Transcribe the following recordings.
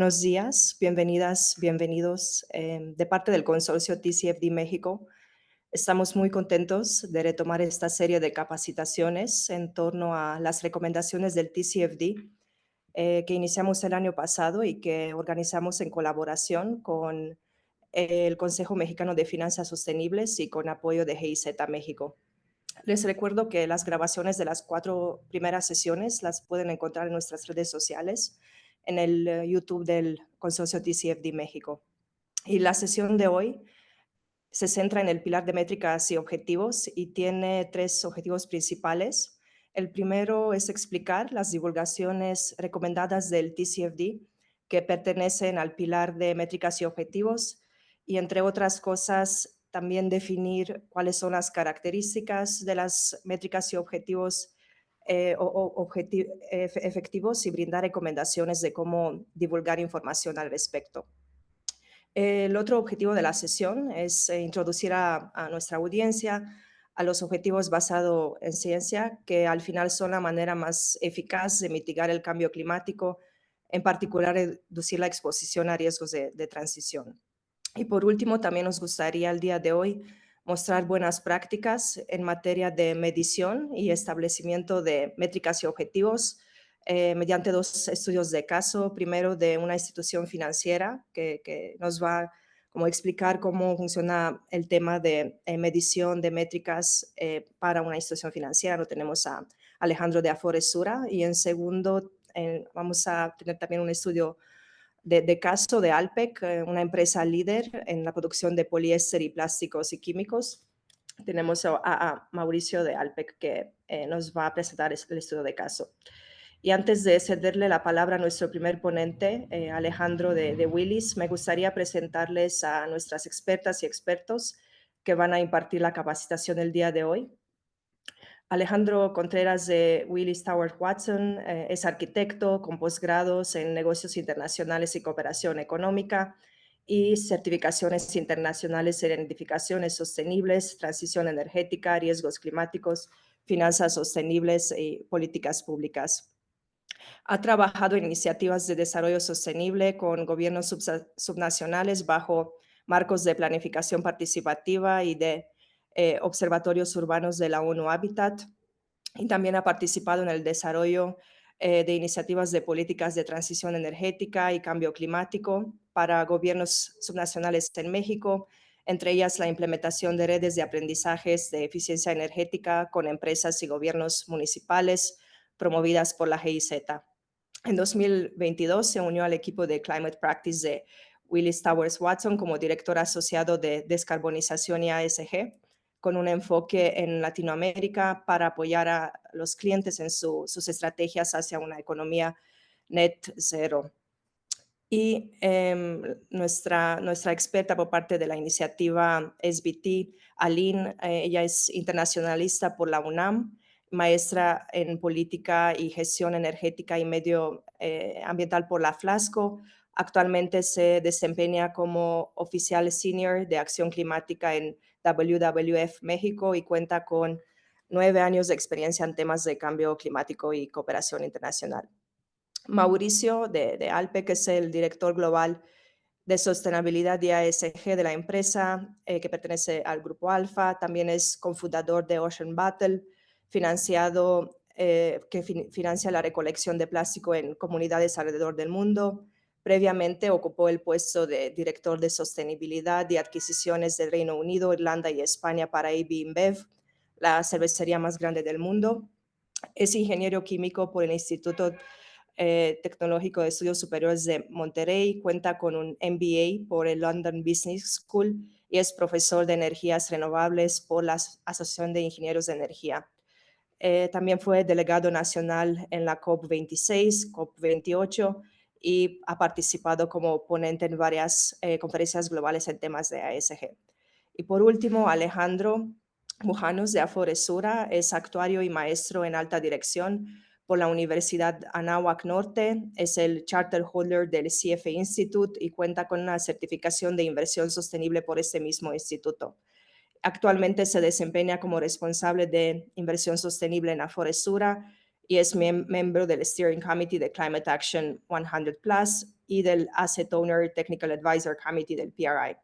Buenos días, bienvenidas, bienvenidos. De parte del consorcio TCFD México, estamos muy contentos de retomar esta serie de capacitaciones en torno a las recomendaciones del TCFD que iniciamos el año pasado y que organizamos en colaboración con el Consejo Mexicano de Finanzas Sostenibles y con apoyo de GIZ México. Les recuerdo que las grabaciones de las 4 primeras sesiones las pueden encontrar en nuestras redes sociales, en el YouTube del Consorcio TCFD México. Y la sesión de hoy se centra en el pilar de métricas y objetivos y tiene 3 objetivos principales. El primero es explicar las divulgaciones recomendadas del TCFD que pertenecen al pilar de métricas y objetivos y, entre otras cosas, también definir cuáles son las características de las métricas y objetivos efectivos y brindar recomendaciones de cómo divulgar información al respecto. El otro objetivo de la sesión es introducir a nuestra audiencia a los objetivos basados en ciencia, que al final son la manera más eficaz de mitigar el cambio climático, en particular reducir la exposición a riesgos de transición. Y por último, también nos gustaría el día de hoy mostrar buenas prácticas en materia de medición y establecimiento de métricas y objetivos mediante 2 estudios de caso. Primero, de una institución financiera que nos va a como explicar cómo funciona el tema de medición de métricas para una institución financiera. Lo tenemos a Alejandro de Afores Sura. Y en segundo, vamos a tener también un estudio de caso de Alpec, una empresa líder en la producción de poliéster y plásticos y químicos. Tenemos a Mauricio de Alpec que nos va a presentar el estudio de caso. Y antes de cederle la palabra a nuestro primer ponente, Alejandro de Willis, me gustaría presentarles a nuestras expertas y expertos que van a impartir la capacitación el día de hoy. Alejandro Contreras de Willis Towers Watson es arquitecto con posgrados en negocios internacionales y cooperación económica y certificaciones internacionales en edificaciones sostenibles, transición energética, riesgos climáticos, finanzas sostenibles y políticas públicas. Ha trabajado en iniciativas de desarrollo sostenible con gobiernos subnacionales bajo marcos de planificación participativa y de observatorios urbanos de la ONU Habitat, y también ha participado en el desarrollo de iniciativas de políticas de transición energética y cambio climático para gobiernos subnacionales en México, entre ellas la implementación de redes de aprendizajes de eficiencia energética con empresas y gobiernos municipales promovidas por la GIZ. En 2022 se unió al equipo de Climate Practice de Willis Towers Watson como director asociado de descarbonización y ASG, con un enfoque en Latinoamérica para apoyar a los clientes en sus estrategias hacia una economía net zero. Y nuestra experta por parte de la iniciativa SBT, Aline, ella es internacionalista por la UNAM, maestra en política y gestión energética y medio ambiental por la Flasco. Actualmente se desempeña como oficial senior de acción climática en WWF México y cuenta con 9 años de experiencia en temas de cambio climático y cooperación internacional. Mauricio de Alpe, que es el director global de sostenibilidad de ASG de la empresa, que pertenece al Grupo Alfa. También es cofundador de Ocean Battle, que financia la recolección de plástico en comunidades alrededor del mundo. Previamente ocupó el puesto de director de sostenibilidad y adquisiciones del Reino Unido, Irlanda y España para AB InBev, la cervecería más grande del mundo. Es ingeniero químico por el Instituto Tecnológico de Estudios Superiores de Monterrey, cuenta con un MBA por el London Business School y es profesor de energías renovables por la Asociación de Ingenieros de Energía. También fue delegado nacional en la COP26, COP28 y ha participado como ponente en varias conferencias globales en temas de ASG. Y por último, Alejandro Mujanos de Afores Sura es actuario y maestro en alta dirección por la Universidad Anáhuac Norte, es el Charter Holder del CFA Institute y cuenta con una certificación de inversión sostenible por este mismo instituto. Actualmente se desempeña como responsable de inversión sostenible en Afores Sura y es miembro del Steering Committee de Climate Action 100 Plus y del Asset Owner Technical Advisor Committee del PRI.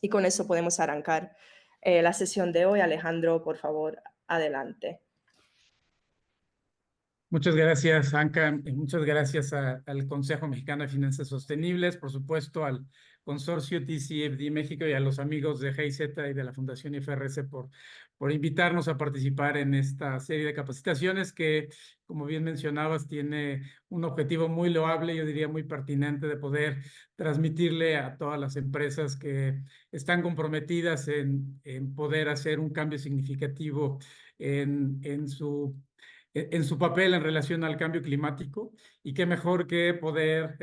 Y con eso podemos arrancar la sesión de hoy. Alejandro, por favor, adelante. Muchas gracias, Anca. Muchas gracias al Consejo Mexicano de Finanzas Sostenibles, por supuesto, al consorcio TCFD México y a los amigos de GIZ y de la Fundación IFRS por invitarnos a participar en esta serie de capacitaciones que, como bien mencionabas, tiene un objetivo muy loable, yo diría muy pertinente, de poder transmitirle a todas las empresas que están comprometidas en poder hacer un cambio significativo en su papel en relación al cambio climático, y qué mejor que poder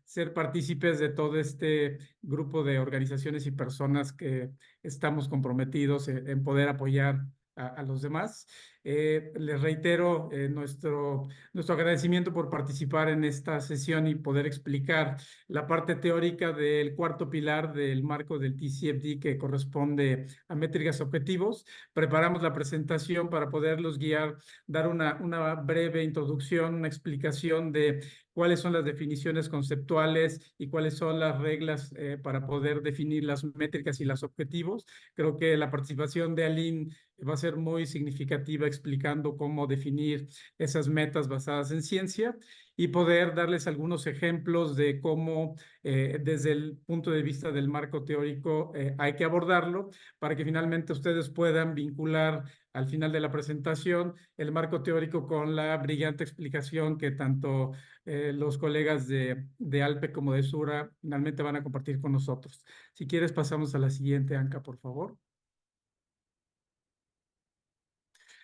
ser partícipes de todo este grupo de organizaciones y personas que estamos comprometidos en poder apoyar a los demás. Les reitero nuestro agradecimiento por participar en esta sesión y poder explicar la parte teórica del cuarto pilar del marco del TCFD que corresponde a métricas objetivos. Preparamos la presentación para poderlos guiar, dar una breve introducción, una explicación de cuáles son las definiciones conceptuales y cuáles son las reglas para poder definir las métricas y los objetivos. Creo que la participación de Aline va a ser muy significativa explicando cómo definir esas metas basadas en ciencia y poder darles algunos ejemplos de cómo desde el punto de vista del marco teórico hay que abordarlo para que finalmente ustedes puedan vincular al final de la presentación el marco teórico con la brillante explicación que tanto los colegas de ALPE como de Sura finalmente van a compartir con nosotros. Si quieres, pasamos a la siguiente, Anca, por favor.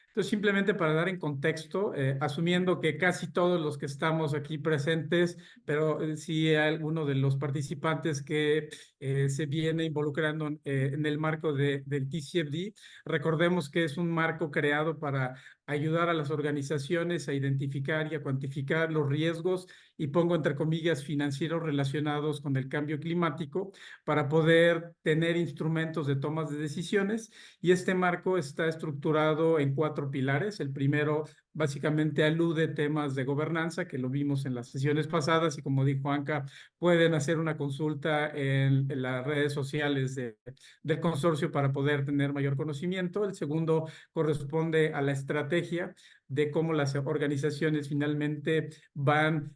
Entonces, simplemente para dar en contexto, asumiendo que casi todos los que estamos aquí presentes, pero sí hay alguno de los participantes que se viene involucrando en el marco del TCFD, recordemos que es un marco creado para ayudar a las organizaciones a identificar y a cuantificar los riesgos, y pongo entre comillas financieros relacionados con el cambio climático, para poder tener instrumentos de tomas de decisiones. Y este marco está estructurado en 4 pilares. El primero básicamente alude temas de gobernanza, que lo vimos en las sesiones pasadas, y como dijo Anca, pueden hacer una consulta en las redes sociales del consorcio para poder tener mayor conocimiento. El segundo corresponde a la estrategia de cómo las organizaciones finalmente van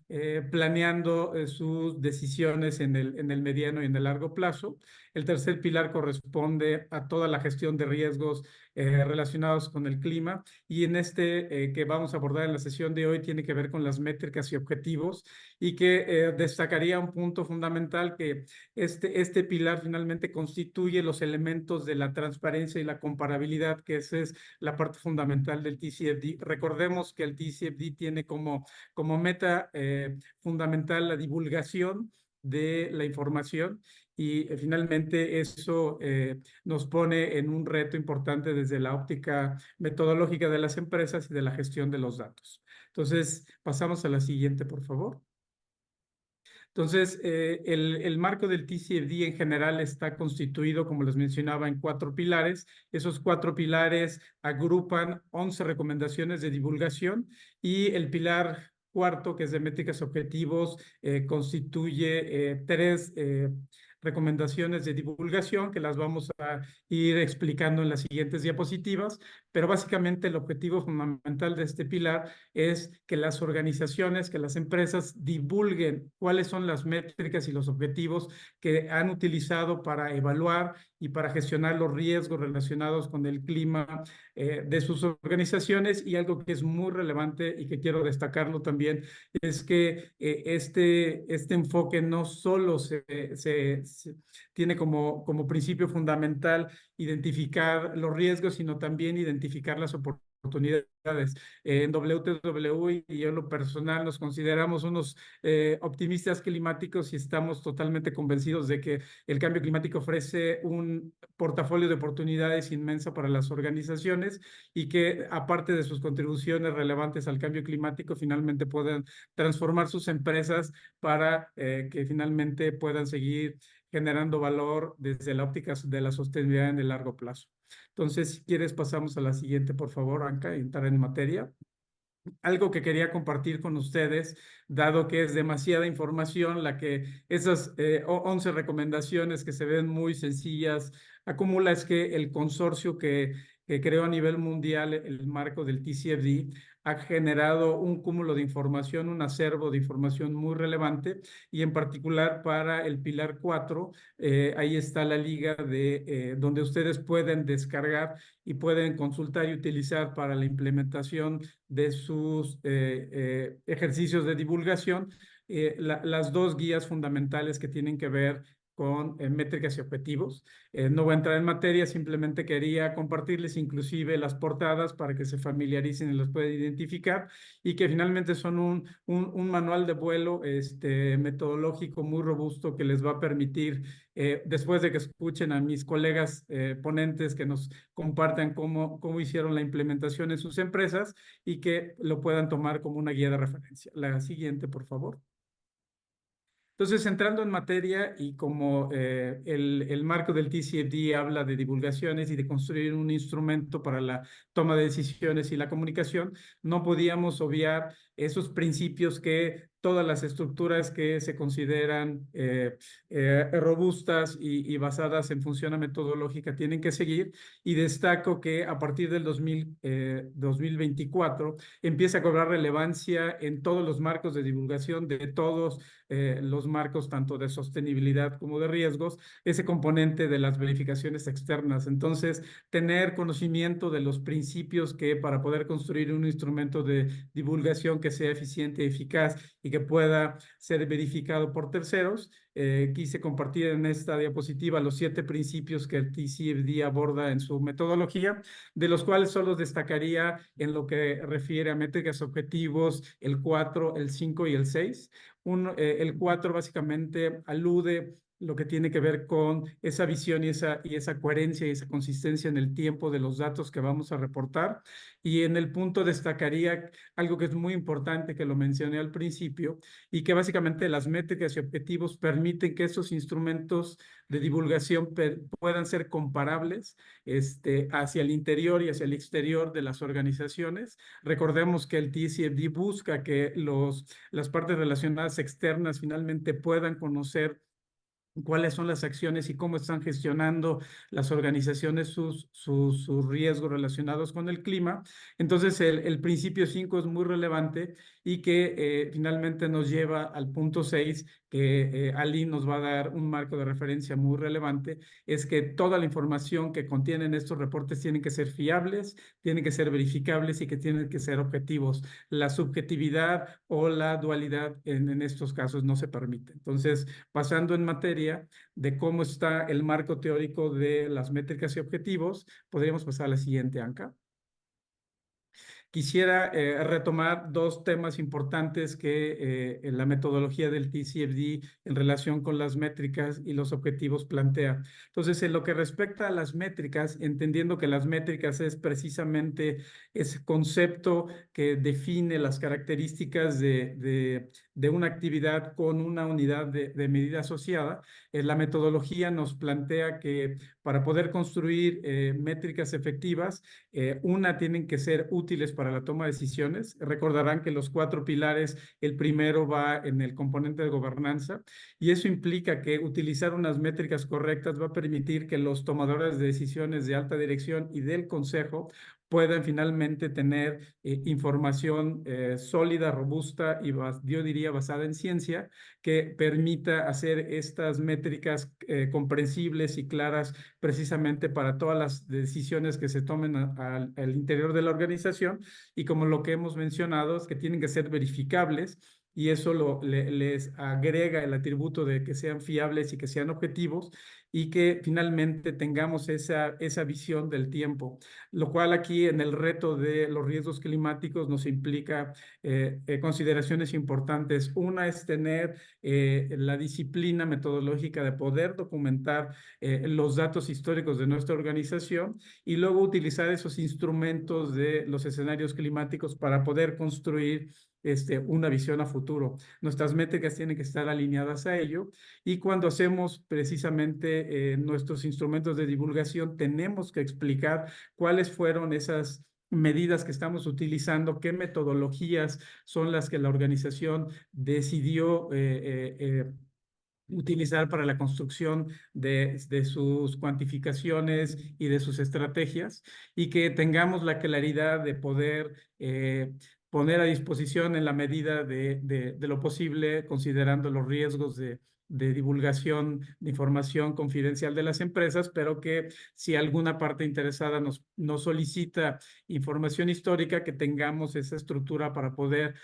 planeando sus decisiones en el mediano y en el largo plazo. El tercer pilar corresponde a toda la gestión de riesgos relacionados con el clima, y en este que vamos a abordar en la sesión de hoy tiene que ver con las métricas y objetivos, y que destacaría un punto fundamental, que este pilar finalmente constituye los elementos de la transparencia y la comparabilidad, que esa es la parte fundamental del TCFD. Recordemos que el TCFD tiene como meta fundamental la divulgación de la información, y finalmente eso nos pone en un reto importante desde la óptica metodológica de las empresas y de la gestión de los datos. Entonces, pasamos a la siguiente, por favor. Entonces, el marco del TCFD en general está constituido, como les mencionaba, en 4 pilares. Esos 4 pilares agrupan 11 recomendaciones de divulgación, y el pilar cuarto, que es de métricas objetivos, constituye 3 recomendaciones de divulgación que las vamos a ir explicando en las siguientes diapositivas, pero básicamente el objetivo fundamental de este pilar es que las organizaciones, que las empresas divulguen cuáles son las métricas y los objetivos que han utilizado para evaluar y para gestionar los riesgos relacionados con el clima de sus organizaciones. Y algo que es muy relevante y que quiero destacarlo también es que este enfoque no solo tiene como principio fundamental identificar los riesgos, sino también identificar las oportunidades. En WTW y yo en lo personal nos consideramos unos optimistas climáticos, y estamos totalmente convencidos de que el cambio climático ofrece un portafolio de oportunidades inmensa para las organizaciones, y que aparte de sus contribuciones relevantes al cambio climático, finalmente puedan transformar sus empresas para que finalmente puedan seguir generando valor desde la óptica de la sostenibilidad en el largo plazo. Entonces, si quieres, pasamos a la siguiente, por favor, Anca, y entrar en materia. algo que quería compartir con ustedes, dado que es demasiada información, la que esas 11 recomendaciones que se ven muy sencillas acumula, es que el consorcio que creó a nivel mundial el marco del TCFD ha generado un cúmulo de información, un acervo de información muy relevante, y en particular para el Pilar 4, ahí está la liga donde ustedes pueden descargar y pueden consultar y utilizar para la implementación de sus ejercicios de divulgación, las dos guías fundamentales que tienen que ver con métricas y objetivos. No voy a entrar en materia, simplemente quería compartirles inclusive las portadas para que se familiaricen y los puedan identificar, y que finalmente son un manual de vuelo metodológico muy robusto que les va a permitir, después de que escuchen a mis colegas ponentes que nos compartan cómo hicieron la implementación en sus empresas, y que lo puedan tomar como una guía de referencia. La siguiente, por favor. Entonces, entrando en materia, y como el marco del TCFD habla de divulgaciones y de construir un instrumento para la toma de decisiones y la comunicación, no podíamos obviar esos principios que todas las estructuras que se consideran robustas y basadas en función metodológica tienen que seguir. Y destaco que a partir del 2024 empieza a cobrar relevancia en todos los marcos de divulgación de todos los marcos, tanto de sostenibilidad como de riesgos, ese componente de las verificaciones externas. Entonces, tener conocimiento de los principios que, para poder construir un instrumento de divulgación que sea eficiente y eficaz y que pueda ser verificado por terceros. Quise compartir en esta diapositiva los 7 principios que el TCFD aborda en su metodología, de los cuales solo destacaría en lo que refiere a métricas objetivos el 4, el 5 y el 6. El 4 básicamente alude lo que tiene que ver con esa visión y esa coherencia y esa consistencia en el tiempo de los datos que vamos a reportar. Y en el punto destacaría algo que es muy importante, que lo mencioné al principio, y que básicamente las métricas y objetivos permiten que esos instrumentos de divulgación puedan ser comparables hacia el interior y hacia el exterior de las organizaciones. Recordemos que el TCFD busca que las partes relacionadas externas finalmente puedan conocer cuáles son las acciones y cómo están gestionando las organizaciones sus riesgos relacionados con el clima. Entonces, el principio 5 es muy relevante, y que finalmente nos lleva al punto 6, que Ali nos va a dar un marco de referencia muy relevante, es que toda la información que contienen estos reportes tienen que ser fiables, tienen que ser verificables y que tienen que ser objetivos. La subjetividad o la dualidad en estos casos no se permite. Entonces, pasando en materia de cómo está el marco teórico de las métricas y objetivos, podríamos pasar a la siguiente, Anca. Quisiera retomar dos temas importantes que la metodología del TCFD en relación con las métricas y los objetivos plantea. Entonces, en lo que respecta a las métricas, entendiendo que las métricas es precisamente ese concepto que define las características de una actividad con una unidad de medida asociada, la metodología nos plantea que para poder construir métricas efectivas, una, tienen que ser útiles para la toma de decisiones. Recordarán que los 4 pilares, el primero va en el componente de gobernanza, y eso implica que utilizar unas métricas correctas va a permitir que los tomadores de decisiones de alta dirección y del consejo puedan finalmente tener información sólida, robusta y yo diría basada en ciencia, que permita hacer estas métricas comprensibles y claras precisamente para todas las decisiones que se tomen al interior de la organización. Y como lo que hemos mencionado, es que tienen que ser verificables, y eso les agrega el atributo de que sean fiables y que sean objetivos, y que finalmente tengamos esa visión del tiempo, lo cual aquí en el reto de los riesgos climáticos nos implica consideraciones importantes. Una es tener la disciplina metodológica de poder documentar los datos históricos de nuestra organización, y luego utilizar esos instrumentos de los escenarios climáticos para poder construir una visión a futuro. Nuestras métricas tienen que estar alineadas a ello, y cuando hacemos precisamente nuestros instrumentos de divulgación, tenemos que explicar cuáles fueron esas medidas que estamos utilizando, qué metodologías son las que la organización decidió utilizar para la construcción de sus cuantificaciones y de sus estrategias, y que tengamos la claridad de poder poner a disposición en la medida de lo posible, considerando los riesgos de divulgación de información confidencial de las empresas, pero que si alguna parte interesada nos solicita información histórica, que tengamos esa estructura para poder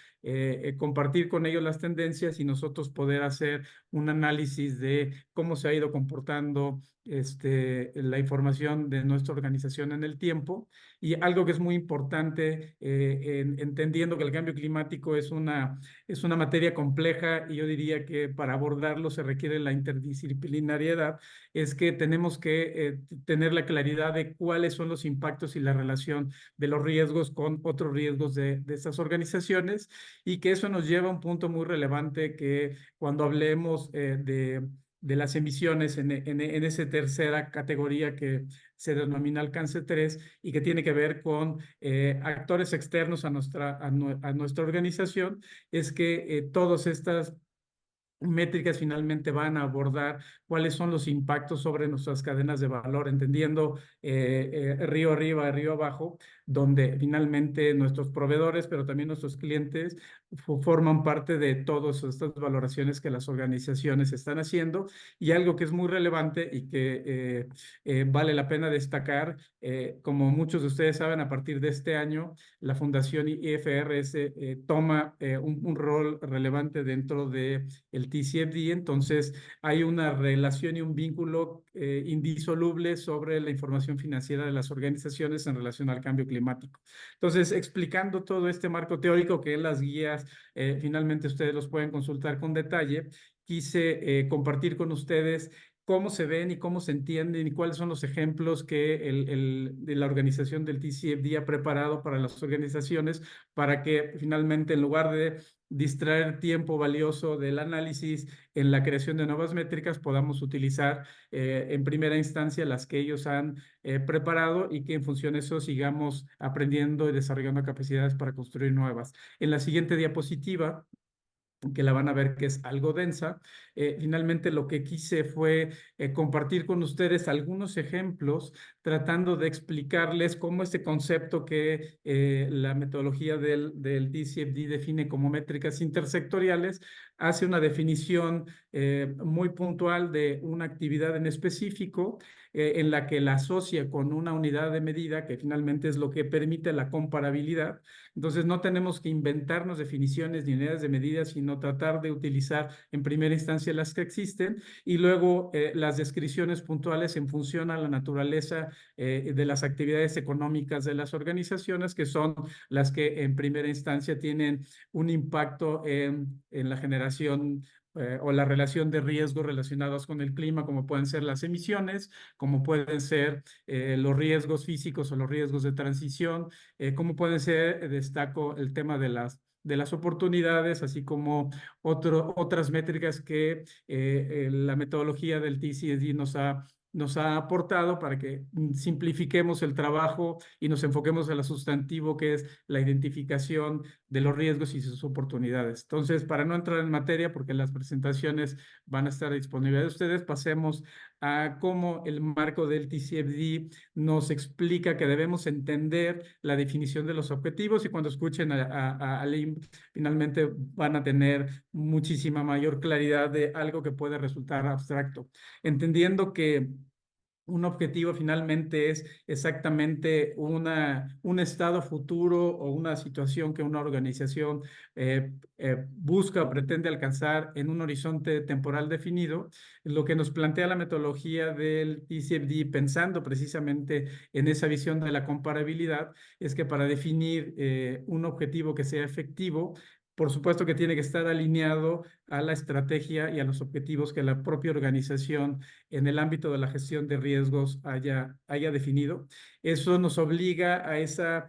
compartir con ellos las tendencias y nosotros poder hacer un análisis de cómo se ha ido comportando la información de nuestra organización en el tiempo. Y algo que es muy importante, entendiendo que el cambio climático es una materia compleja, y yo diría que para abordarlo se requiere la interdisciplinariedad, es que tenemos que tener la claridad de cuáles son los impactos y la relación de los riesgos con otros riesgos de estas organizaciones, y que eso nos lleva a un punto muy relevante, que cuando hablemos de las emisiones en esa tercera categoría que se denomina alcance 3, y que tiene que ver con actores externos a nuestra organización, es que todas estas métricas finalmente van a abordar cuáles son los impactos sobre nuestras cadenas de valor, entendiendo río arriba, río abajo, donde finalmente nuestros proveedores, pero también nuestros clientes, forman parte de todas estas valoraciones que las organizaciones están haciendo. Y algo que es muy relevante y que vale la pena destacar, como muchos de ustedes saben, a partir de este año, la Fundación IFRS toma un rol relevante dentro de el TCFD. Entonces hay una relación y un vínculo indisoluble sobre la información financiera de las organizaciones en relación al cambio climático. Entonces, explicando todo este marco teórico, que en las guías finalmente ustedes los pueden consultar con detalle, quise compartir con ustedes cómo se ven y cómo se entienden y cuáles son los ejemplos que de la organización del TCFD ha preparado para las organizaciones, para que finalmente, en lugar de distraer tiempo valioso del análisis en la creación de nuevas métricas, podamos utilizar en primera instancia las que ellos han preparado, y que en función de eso sigamos aprendiendo y desarrollando capacidades para construir nuevas. En la siguiente diapositiva, que la van a ver que es algo densa, finalmente lo que quise fue compartir con ustedes algunos ejemplos, tratando de explicarles cómo este concepto que la metodología del DCFD define como métricas intersectoriales, hace una definición muy puntual de una actividad en específico, en la que la asocia con una unidad de medida, que finalmente es lo que permite la comparabilidad. Entonces, no tenemos que inventarnos definiciones ni unidades de medida, sino tratar de utilizar en primera instancia las que existen, y luego las descripciones puntuales en función a la naturaleza de las actividades económicas de las organizaciones, que son las que en primera instancia tienen un impacto en la generación o la relación de riesgos relacionados con el clima, como pueden ser las emisiones, como pueden ser los riesgos físicos o los riesgos de transición, como pueden ser, destaco el tema de las oportunidades, así como otras métricas que la metodología del TCFD nos ha aportado para que simplifiquemos el trabajo y nos enfoquemos en lo sustantivo, que es la identificación de los riesgos y sus oportunidades. Entonces, para no entrar en materia, porque las presentaciones van a estar disponibles de ustedes, pasemos a cómo el marco del TCFD nos explica que debemos entender la definición de los objetivos, y cuando escuchen a Alim, finalmente van a tener muchísima mayor claridad de algo que puede resultar abstracto, entendiendo que un objetivo finalmente es exactamente un estado futuro o una situación que una organización busca o pretende alcanzar en un horizonte temporal definido. Lo que nos plantea la metodología del TCFD, pensando precisamente en esa visión de la comparabilidad, es que para definir un objetivo que sea efectivo, por supuesto que tiene que estar alineado a la estrategia y a los objetivos que la propia organización en el ámbito de la gestión de riesgos haya definido. Eso nos obliga a esa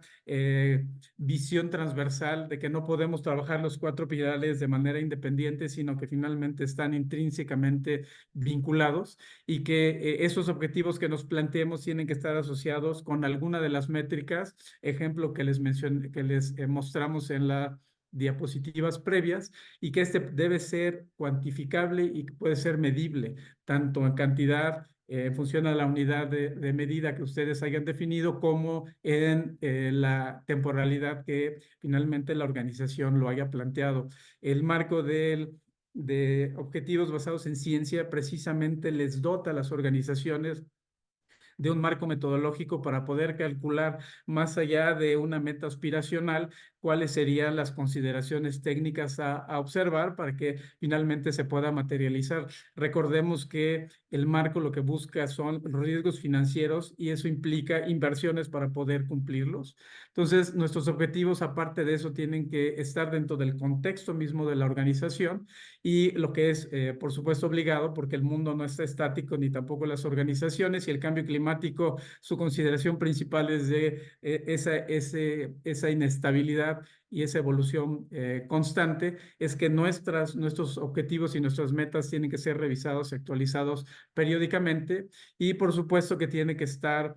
visión transversal de que no podemos trabajar los cuatro pilares de manera independiente, sino que finalmente están intrínsecamente vinculados y que esos objetivos que nos planteemos tienen que estar asociados con alguna de las métricas, ejemplo que les mencioné, que les mostramos en la diapositivas previas, y que este debe ser cuantificable y puede ser medible, tanto en cantidad, en función a la unidad de medida que ustedes hayan definido, como en la temporalidad que finalmente la organización lo haya planteado. El marco de objetivos basados en ciencia precisamente les dota a las organizaciones de un marco metodológico para poder calcular, más allá de una meta aspiracional, cuáles serían las consideraciones técnicas a observar para que finalmente se pueda materializar. Recordemos que el marco lo que busca son riesgos financieros y eso implica inversiones para poder cumplirlos. Entonces, nuestros objetivos, aparte de eso, tienen que estar dentro del contexto mismo de la organización, y lo que es, por supuesto, obligado, porque el mundo no está estático ni tampoco las organizaciones, y el cambio climático, su consideración principal es de esa inestabilidad y esa evolución constante, es que nuestros objetivos y nuestras metas tienen que ser revisados y actualizados periódicamente, y por supuesto que tiene que estar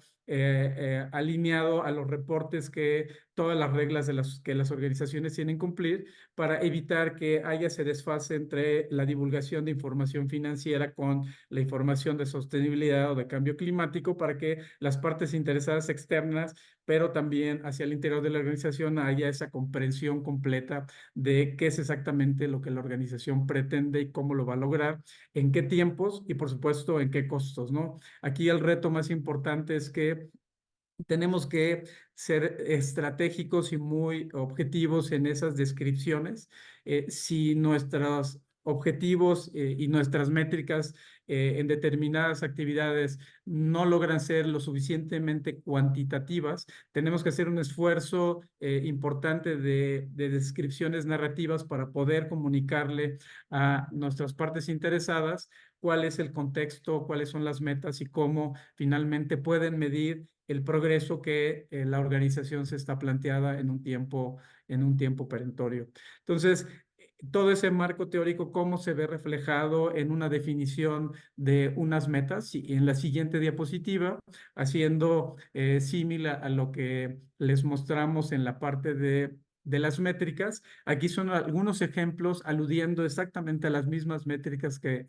alineado a los reportes que todas las reglas que las organizaciones tienen que cumplir, para evitar que haya ese desfase entre la divulgación de información financiera con la información de sostenibilidad o de cambio climático, para que las partes interesadas externas, pero también hacia el interior de la organización, haya esa comprensión completa de qué es exactamente lo que la organización pretende y cómo lo va a lograr, en qué tiempos y por supuesto en qué costos, ¿no? Aquí el reto más importante es que tenemos que ser estratégicos y muy objetivos en esas descripciones. Si nuestros objetivos y nuestras métricas en determinadas actividades no logran ser lo suficientemente cuantitativas, tenemos que hacer un esfuerzo importante de descripciones narrativas para poder comunicarle a nuestras partes interesadas cuál es el contexto, cuáles son las metas y cómo finalmente pueden medir el progreso que la organización se está planteada en un tiempo perentorio. Entonces, todo ese marco teórico, cómo se ve reflejado en una definición de unas metas, y en la siguiente diapositiva, haciendo símil a lo que les mostramos en la parte de las métricas. Aquí son algunos ejemplos aludiendo exactamente a las mismas métricas que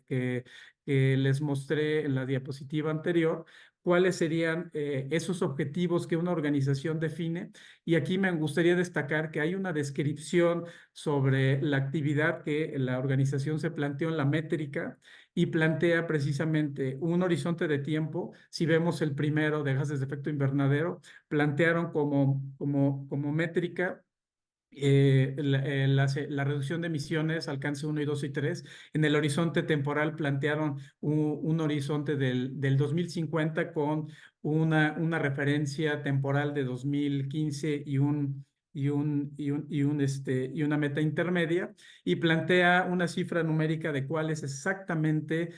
les mostré en la diapositiva anterior, cuáles serían esos objetivos que una organización define. Y aquí me gustaría destacar que hay una descripción sobre la actividad que la organización se planteó en la métrica, y plantea precisamente un horizonte de tiempo. Si vemos el primero de gases de efecto invernadero, plantearon como métrica la reducción de emisiones, alcance 1 y 2 y 3. En el horizonte temporal plantearon un horizonte del 2050 con una referencia temporal de 2015 y una meta intermedia, y plantea una cifra numérica de cuál es exactamente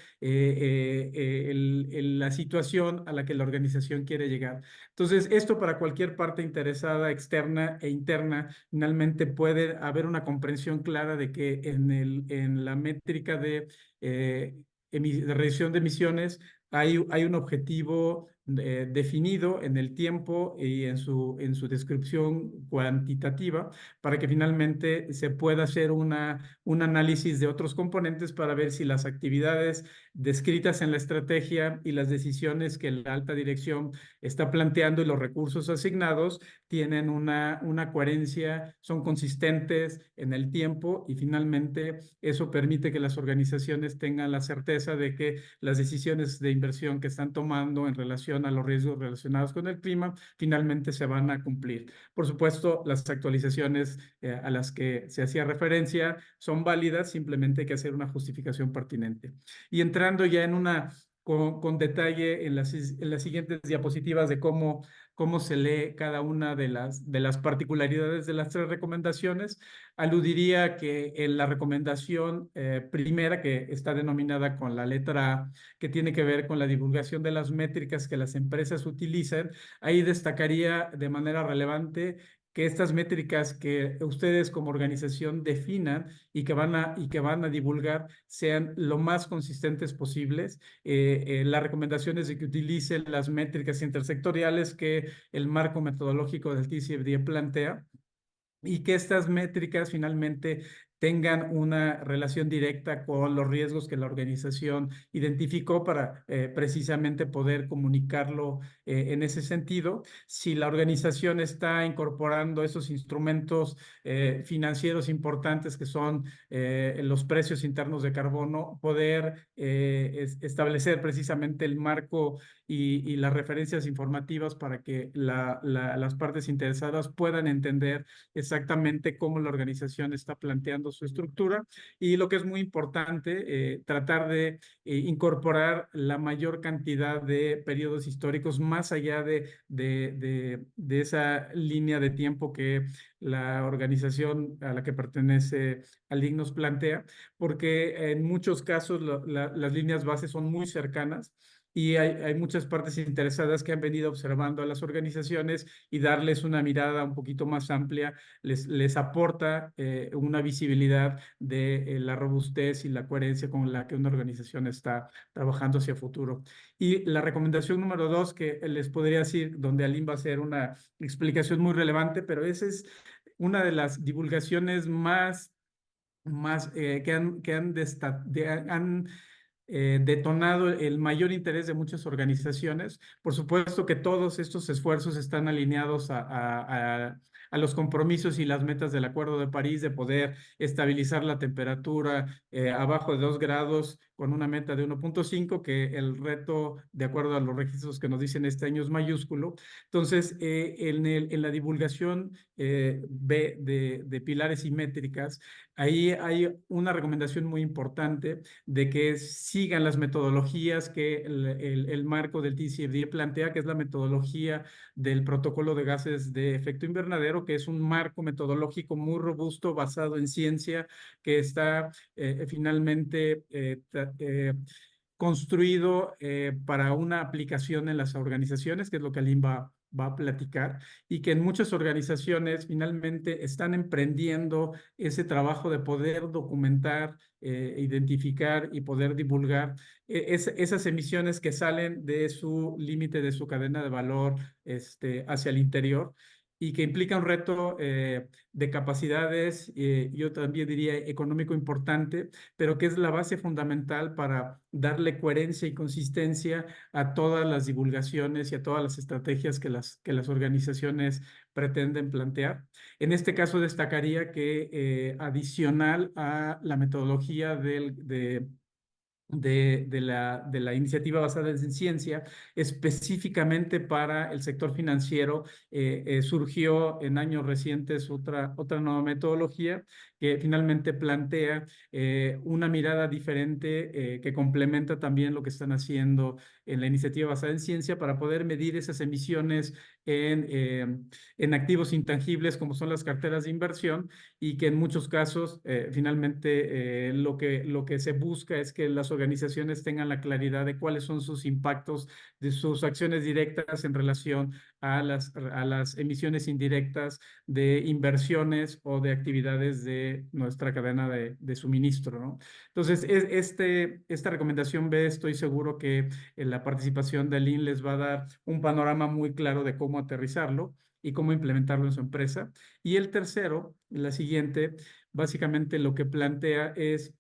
la situación a la que la organización quiere llegar. Entonces, esto para cualquier parte interesada, externa e interna, finalmente puede haber una comprensión clara de que en la métrica de reducción de emisiones hay un objetivo definido en el tiempo y en su descripción cuantitativa, para que finalmente se pueda hacer un análisis de otros componentes para ver si las actividades descritas en la estrategia y las decisiones que la alta dirección está planteando y los recursos asignados tienen una coherencia, son consistentes en el tiempo, y finalmente eso permite que las organizaciones tengan la certeza de que las decisiones de inversión que están tomando en relación a los riesgos relacionados con el clima finalmente se van a cumplir. Por supuesto, las actualizaciones a las que se hacía referencia son válidas, simplemente hay que hacer una justificación pertinente. Y entrando ya en una con detalle en las siguientes diapositivas de cómo se lee cada una de las particularidades de las tres recomendaciones. Aludiría que en la recomendación primera, que está denominada con la letra A, que tiene que ver con la divulgación de las métricas que las empresas utilizan, ahí destacaría de manera relevante que estas métricas que ustedes como organización definan y que van a divulgar sean lo más consistentes posibles. La recomendación es de que utilicen las métricas intersectoriales que el marco metodológico del TCFD plantea y que estas métricas finalmente tengan una relación directa con los riesgos que la organización identificó para precisamente poder comunicarlo en ese sentido. Si la organización está incorporando esos instrumentos financieros importantes que son los precios internos de carbono, poder establecer precisamente el marco y las referencias informativas para que las partes interesadas puedan entender exactamente cómo la organización está planteando su estructura y lo que es muy importante, tratar de incorporar la mayor cantidad de periodos históricos más allá de esa línea de tiempo que la organización a la que pertenece Aldig nos plantea, porque en muchos casos las líneas bases son muy cercanas y hay muchas partes interesadas que han venido observando a las organizaciones y darles una mirada un poquito más amplia les aporta una visibilidad de la robustez y la coherencia con la que una organización está trabajando hacia futuro. Y la recomendación número 2, que les podría decir, donde Aline va a hacer una explicación muy relevante, pero esa es una de las divulgaciones más han detonado el mayor interés de muchas organizaciones. Por supuesto que todos estos esfuerzos están alineados a los compromisos y las metas del Acuerdo de París de poder estabilizar la temperatura abajo de 2 grados con una meta de 1.5, que el reto, de acuerdo a los registros que nos dicen este año, es mayúsculo. Entonces, en la divulgación de pilares y métricas, ahí hay una recomendación muy importante de que sigan las metodologías que el marco del TCFD plantea, que es la metodología del protocolo de gases de efecto invernadero, que es un marco metodológico muy robusto basado en ciencia, que está finalmente construido para una aplicación en las organizaciones, que es lo que Aline va a platicar, y que en muchas organizaciones finalmente están emprendiendo ese trabajo de poder documentar, identificar y poder divulgar esas emisiones que salen de su límite, de su cadena de valor hacia el interior y que implica un reto de capacidades, yo también diría económico importante, pero que es la base fundamental para darle coherencia y consistencia a todas las divulgaciones y a todas las estrategias que las organizaciones pretenden plantear. En este caso destacaría que adicional a la metodología de la iniciativa basada en ciencia, específicamente para el sector financiero, surgió en años recientes otra nueva metodología que finalmente plantea una mirada diferente que complementa también lo que están haciendo en la iniciativa basada en ciencia para poder medir esas emisiones en activos intangibles como son las carteras de inversión y que en muchos casos finalmente lo que se busca es que las organizaciones tengan la claridad de cuáles son sus impactos de sus acciones directas en relación a las emisiones indirectas de inversiones o de actividades de nuestra cadena de suministro, ¿no? Entonces, esta recomendación B, estoy seguro que la participación de Aline les va a dar un panorama muy claro de cómo aterrizarlo y cómo implementarlo en su empresa. Y el tercero, la siguiente, básicamente lo que plantea es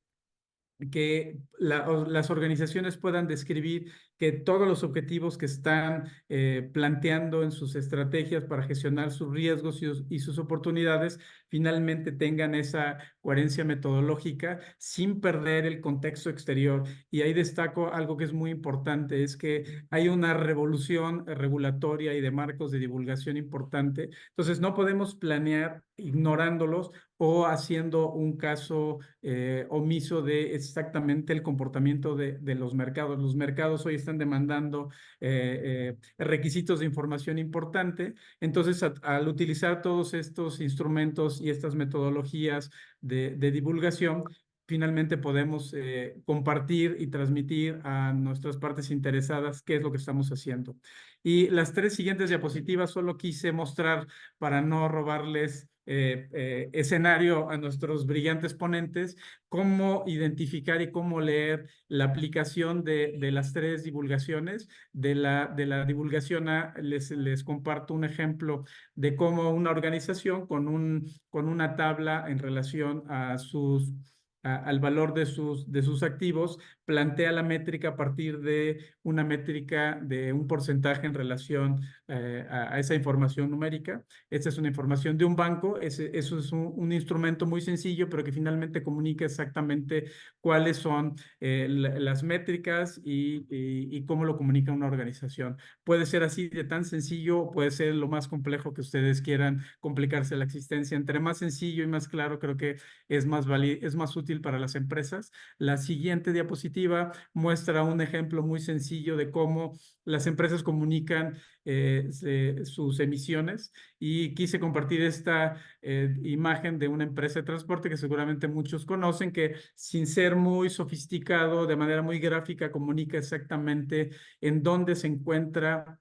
que las organizaciones puedan describir que todos los objetivos que están planteando en sus estrategias para gestionar sus riesgos y sus oportunidades finalmente tengan esa coherencia metodológica sin perder el contexto exterior. Y ahí destaco algo que es muy importante, es que hay una revolución regulatoria y de marcos de divulgación importante. Entonces, no podemos planear ignorándolos o haciendo un caso omiso de exactamente el comportamiento de los mercados. Los mercados hoy están demandando requisitos de información importante. Entonces, al utilizar todos estos instrumentos y estas metodologías de divulgación, finalmente podemos compartir y transmitir a nuestras partes interesadas qué es lo que estamos haciendo. Y las tres siguientes diapositivas solo quise mostrar para no robarles escenario a nuestros brillantes ponentes, cómo identificar y cómo leer la aplicación de las tres divulgaciones. De la divulgación A, les comparto un ejemplo de cómo una organización con una tabla en relación a al valor de sus activos, plantea la métrica a partir de una métrica de un porcentaje en relación a esa información numérica. Esta es una información de un banco, eso es un instrumento muy sencillo, pero que finalmente comunica exactamente cuáles son las métricas y cómo lo comunica una organización. Puede ser así de tan sencillo, puede ser lo más complejo que ustedes quieran complicarse la existencia. Entre más sencillo y más claro, creo que es más útil para las empresas. La siguiente diapositiva muestra un ejemplo muy sencillo de cómo las empresas comunican sus emisiones, y quise compartir esta imagen de una empresa de transporte que seguramente muchos conocen, que sin ser muy sofisticado, de manera muy gráfica, comunica exactamente en dónde se encuentra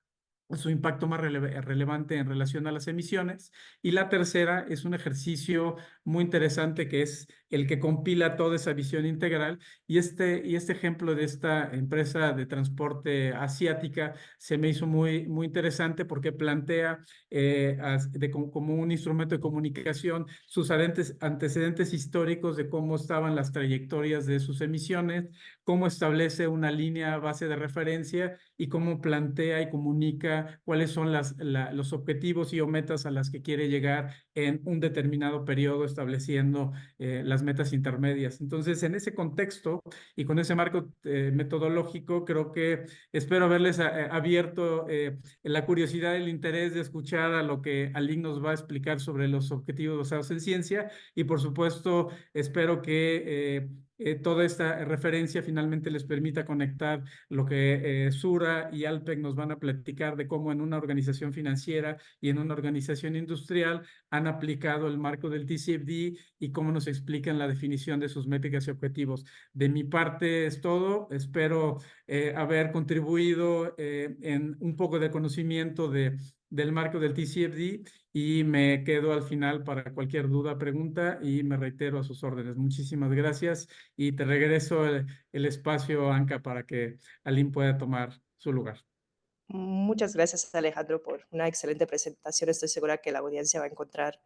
su impacto más relevante en relación a las emisiones. Y la tercera es un ejercicio muy interesante que es el que compila toda esa visión integral. Y este ejemplo de esta empresa de transporte asiática se me hizo muy, muy interesante porque plantea como un instrumento de comunicación sus antecedentes históricos de cómo estaban las trayectorias de sus emisiones, cómo establece una línea base de referencia y cómo plantea y comunica cuáles son los objetivos y o metas a las que quiere llegar en un determinado periodo, estableciendo las metas intermedias. Entonces, en ese contexto y con ese marco metodológico, creo que espero haberles abierto la curiosidad y el interés de escuchar a lo que Aline nos va a explicar sobre los objetivos basados en ciencia, y por supuesto espero que toda esta referencia finalmente les permita conectar lo que Sura y Alpec nos van a platicar de cómo en una organización financiera y en una organización industrial han aplicado el marco del TCFD y cómo nos explican la definición de sus métricas y objetivos. De mi parte es todo. Espero haber contribuido en un poco de conocimiento del marco del TCFD, y me quedo al final para cualquier duda, pregunta, y me reitero a sus órdenes. Muchísimas gracias y te regreso el espacio, Anca, para que Aline pueda tomar su lugar. Muchas gracias, Alejandro, por una excelente presentación. Estoy segura que la audiencia va a encontrar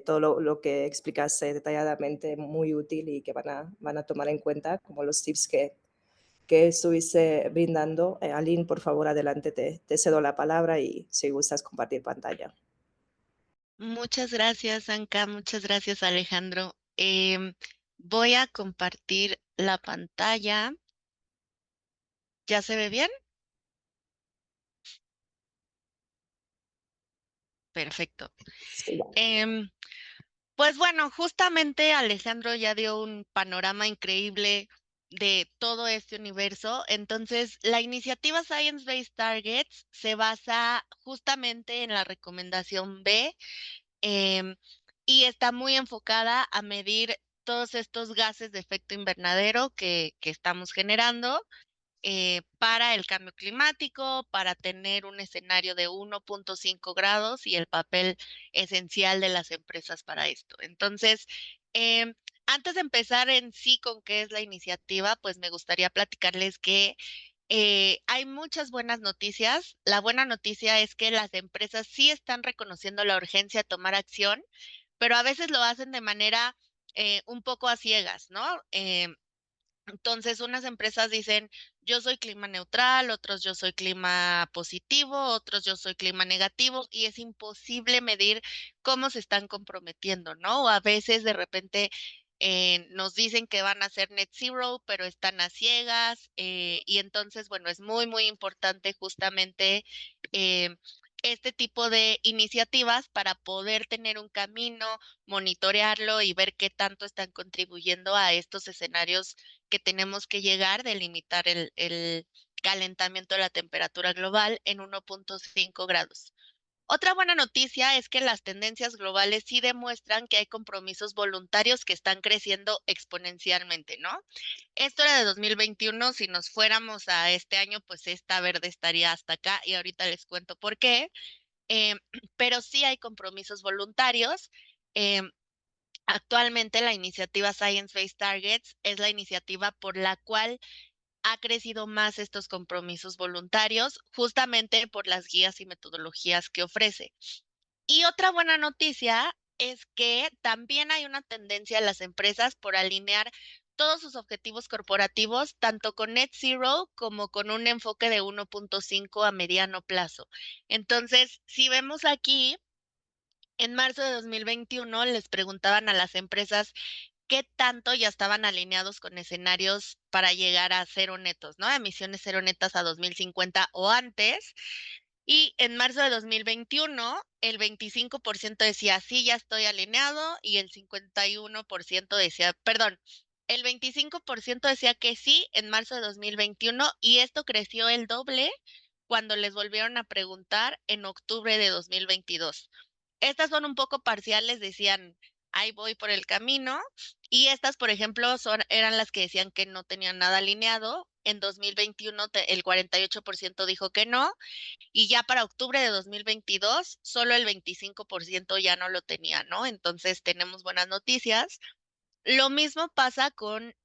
todo lo que explicaste detalladamente muy útil y que van a tomar en cuenta como los tips que estuviste brindando. Aline, por favor, adelante, te cedo la palabra y si gustas compartir pantalla. Muchas gracias, Anka. Muchas gracias, Alejandro. Voy a compartir la pantalla. ¿Ya se ve bien? Perfecto. Sí, ya. Pues bueno, justamente Alejandro ya dio un panorama increíble de todo este universo. Entonces, la iniciativa Science Based Targets se basa justamente en la recomendación B, em, y está muy enfocada a medir todos estos gases de efecto invernadero que estamos generando para el cambio climático, para tener un escenario de 1.5 grados y el papel esencial de las empresas para esto. Entonces, antes de empezar en sí con qué es la iniciativa, pues me gustaría platicarles que hay muchas buenas noticias. La buena noticia es que las empresas sí están reconociendo la urgencia de tomar acción, pero a veces lo hacen de manera un poco a ciegas, ¿no? Entonces, unas empresas dicen, yo soy clima neutral, otros yo soy clima positivo, otros yo soy clima negativo, y es imposible medir cómo se están comprometiendo, ¿no? O a veces de repente nos dicen que van a hacer net zero, pero están a ciegas, y entonces, bueno, es muy, muy importante justamente eh, este tipo de iniciativas para poder tener un camino, monitorearlo y ver qué tanto están contribuyendo a estos escenarios que tenemos que llegar de limitar el calentamiento de la temperatura global en 1.5 grados. Otra buena noticia es que las tendencias globales sí demuestran que hay compromisos voluntarios que están creciendo exponencialmente, ¿no? Esto era de 2021, si nos fuéramos a este año, pues esta verde estaría hasta acá y ahorita les cuento por qué. Eh, pero sí hay compromisos voluntarios. Eh, Actualmente la iniciativa Science Based Targets es la iniciativa por la cual ha crecido más estos compromisos voluntarios, justamente por las guías y metodologías que ofrece. Y otra buena noticia es que también hay una tendencia en las empresas por alinear todos sus objetivos corporativos, tanto con Net Zero como con un enfoque de 1.5 a mediano plazo. Entonces, si vemos aquí, en marzo de 2021 les preguntaban a las empresas qué tanto ya estaban alineados con escenarios para llegar a cero netos, ¿no? Emisiones cero netas a 2050 o antes. Y en marzo de 2021, el 25% decía, sí, ya estoy alineado, y el 51% decía, perdón, el 25% decía que sí en marzo de 2021, y esto creció el doble cuando les volvieron a preguntar en octubre de 2022. Estas son un poco parciales, decían, ahí voy por el camino, y estas, por ejemplo, eran las que decían que no tenían nada alineado. En 2021 el 48% dijo que no, y ya para octubre de 2022 solo el 25% ya no lo tenía, ¿no? Entonces tenemos buenas noticias. Lo mismo pasa con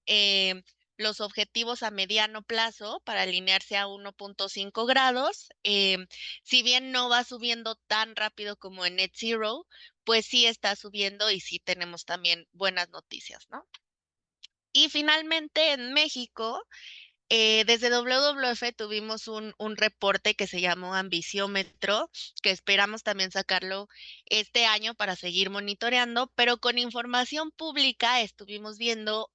los objetivos a mediano plazo para alinearse a 1.5 grados. Si bien no va subiendo tan rápido como en Net Zero, pues sí está subiendo y sí tenemos también buenas noticias, ¿no? Y finalmente en México, desde WWF tuvimos un reporte que se llamó Ambiciómetro, que esperamos también sacarlo este año para seguir monitoreando, pero con información pública estuvimos viendo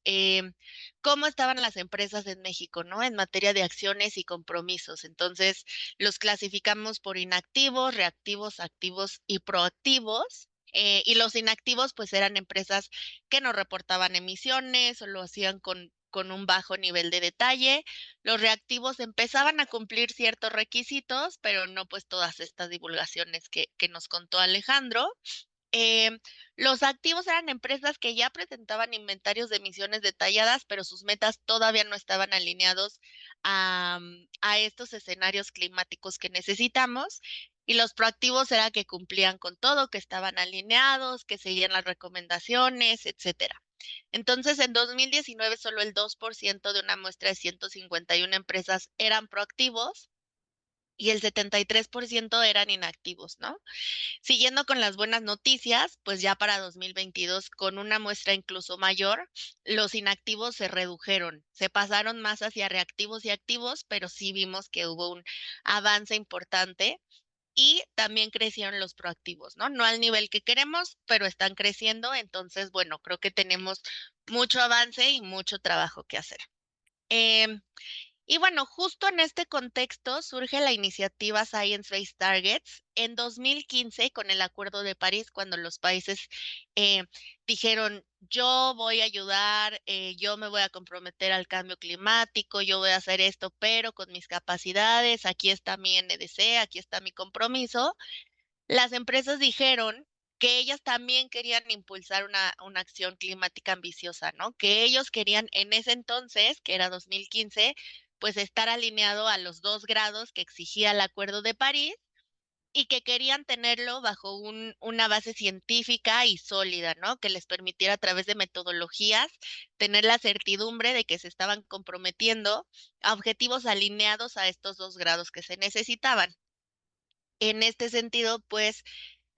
cómo estaban las empresas en México, ¿no? En materia de acciones y compromisos. Entonces, los clasificamos por inactivos, reactivos, activos y proactivos. Y los inactivos, pues eran empresas que no reportaban emisiones o lo hacían con un bajo nivel de detalle. Los reactivos empezaban a cumplir ciertos requisitos, pero no pues todas estas divulgaciones que nos contó Alejandro. Em, los activos eran empresas que ya presentaban inventarios de emisiones detalladas, pero sus metas todavía no estaban alineados a estos escenarios climáticos que necesitamos. Y los proactivos era que cumplían con todo, que estaban alineados, que seguían las recomendaciones, etcétera. Entonces, en 2019 solo el 2% de una muestra de 151 empresas eran proactivos y el 73% eran inactivos, ¿no? Siguiendo con las buenas noticias, pues ya para 2022, con una muestra incluso mayor, los inactivos se redujeron, se pasaron más hacia reactivos y activos, pero sí vimos que hubo un avance importante. Y también crecieron los proactivos, ¿no? No al nivel que queremos, pero están creciendo. Entonces, bueno, creo que tenemos mucho avance y mucho trabajo que hacer. Em, y bueno, justo en este contexto surge la iniciativa Science Based Targets en 2015 con el Acuerdo de París, cuando los países eh, dijeron, yo voy a ayudar, yo me voy a comprometer al cambio climático, yo voy a hacer esto, pero con mis capacidades, aquí está mi NDC, aquí está mi compromiso. Las empresas dijeron que ellas también querían impulsar una acción climática ambiciosa, ¿no? Que ellos querían en ese entonces, que era 2015, pues estar alineado a los 2 grados que exigía el Acuerdo de París, y que querían tenerlo bajo una base científica y sólida, ¿no? Que les permitiera a través de metodologías tener la certidumbre de que se estaban comprometiendo a objetivos alineados a estos 2 grados que se necesitaban. En este sentido, pues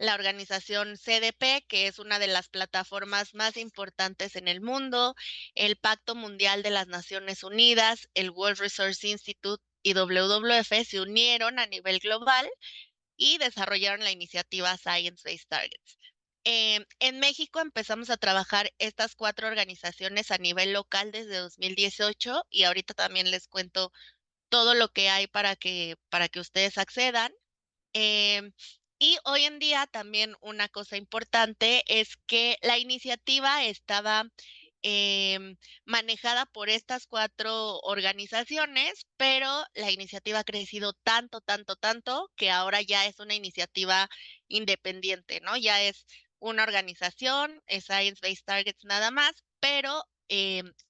la organización CDP, que es una de las plataformas más importantes en el mundo, el Pacto Mundial de las Naciones Unidas, el World Resource Institute y WWF se unieron a nivel global y desarrollaron la iniciativa Science Based Targets. En México empezamos a trabajar estas 4 organizaciones a nivel local desde 2018 y ahorita también les cuento todo lo que hay para que ustedes accedan. Em, y hoy en día también una cosa importante es que la iniciativa estaba manejada por estas 4 organizaciones, pero la iniciativa ha crecido tanto, tanto, tanto, que ahora ya es una iniciativa independiente, ¿no? Ya es una organización, es Science Based Targets nada más, pero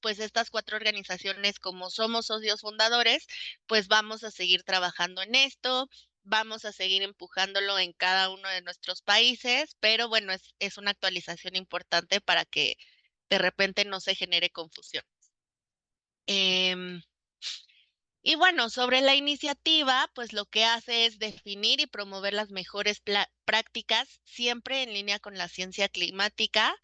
pues estas 4 organizaciones, como somos socios fundadores, pues vamos a seguir trabajando en esto, vamos a seguir empujándolo en cada uno de nuestros países, pero bueno, es una actualización importante para que de repente no se genere confusión. Y bueno, sobre la iniciativa, pues lo que hace es definir y promover las mejores prácticas, siempre en línea con la ciencia climática.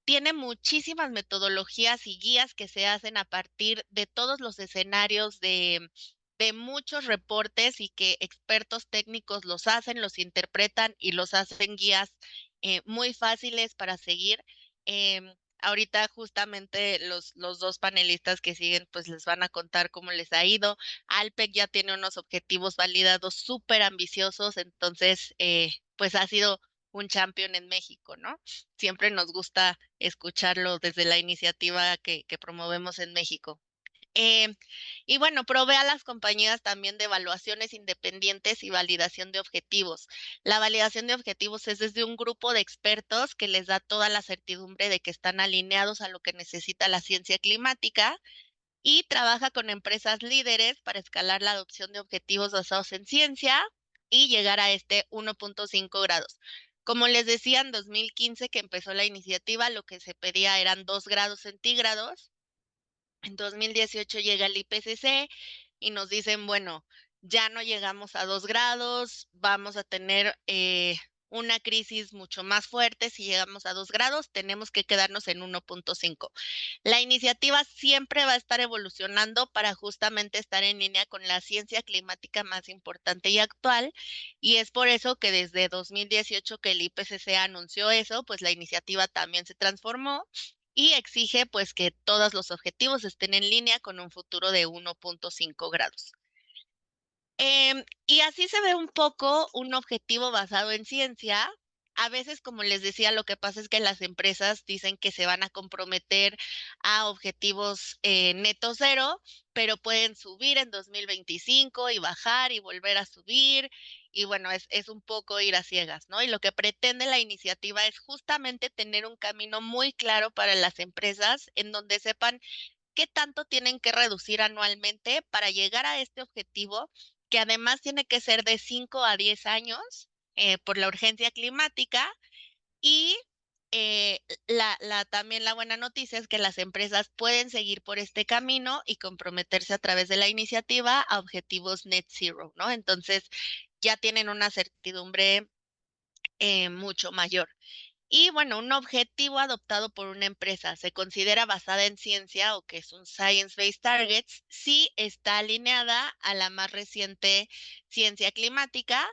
Tiene muchísimas metodologías y guías que se hacen a partir de todos los escenarios de muchos reportes y que expertos técnicos los hacen, los interpretan y los hacen guías muy fáciles para seguir. Ahorita justamente los 2 panelistas que siguen pues les van a contar cómo les ha ido. Alpec ya tiene unos objetivos validados súper ambiciosos, entonces pues ha sido un champion en México, ¿no? Siempre nos gusta escucharlo desde la iniciativa que promovemos en México. Eh, y bueno, provee a las compañías también de evaluaciones independientes y validación de objetivos. La validación de objetivos es desde un grupo de expertos que les da toda la certidumbre de que están alineados a lo que necesita la ciencia climática y trabaja con empresas líderes para escalar la adopción de objetivos basados en ciencia y llegar a este 1.5 grados. Como les decía, en 2015 que empezó la iniciativa, lo que se pedía eran 2 grados centígrados. En 2018 llega el IPCC y nos dicen, bueno, ya no llegamos a 2 grados, vamos a tener una crisis mucho más fuerte. Si llegamos a 2 grados, tenemos que quedarnos en 1.5. La iniciativa siempre va a estar evolucionando para justamente estar en línea con la ciencia climática más importante y actual. Y es por eso que desde 2018 que el IPCC anunció eso, pues la iniciativa también se transformó y exige pues que todos los objetivos estén en línea con un futuro de 1.5 grados. Y así se ve un poco un objetivo basado en ciencia. A veces, como les decía, lo que pasa es que las empresas dicen que se van a comprometer a objetivos neto cero, pero pueden subir en 2025 y bajar y volver a subir. Y bueno, es un poco ir a ciegas, ¿no? Y lo que pretende la iniciativa es justamente tener un camino muy claro para las empresas en donde sepan qué tanto tienen que reducir anualmente para llegar a este objetivo, que además tiene que ser de 5 a 10 años por la urgencia climática. Y también la buena noticia es que las empresas pueden seguir por este camino y comprometerse a través de la iniciativa a objetivos net zero, ¿no? Entonces ya tienen una certidumbre mucho mayor. Y bueno, un objetivo adoptado por una empresa se considera basada en ciencia o que es un Science-Based Targets si está alineada a la más reciente ciencia climática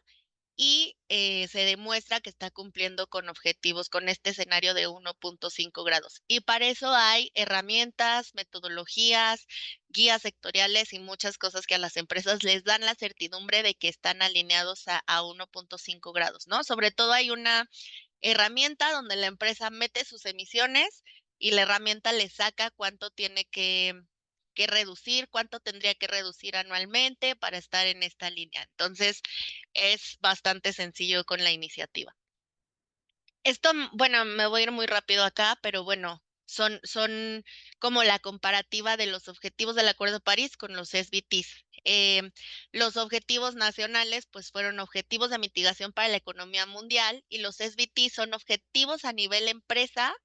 y se demuestra que está cumpliendo con objetivos con este escenario de 1.5 grados. Y para eso hay herramientas, metodologías, guías sectoriales y muchas cosas que a las empresas les dan la certidumbre de que están alineados a 1.5 grados, ¿no? Sobre todo hay una herramienta donde la empresa mete sus emisiones y la herramienta le saca cuánto tiene que reducir, cuánto tendría que reducir anualmente para estar en esta línea. Entonces, es bastante sencillo con la iniciativa. Esto, bueno, me voy a ir muy rápido acá, pero bueno, son como la comparativa de los objetivos del Acuerdo de París con los SBTs. Los objetivos nacionales, pues fueron objetivos de mitigación para la economía mundial y los SBTs son objetivos a nivel empresa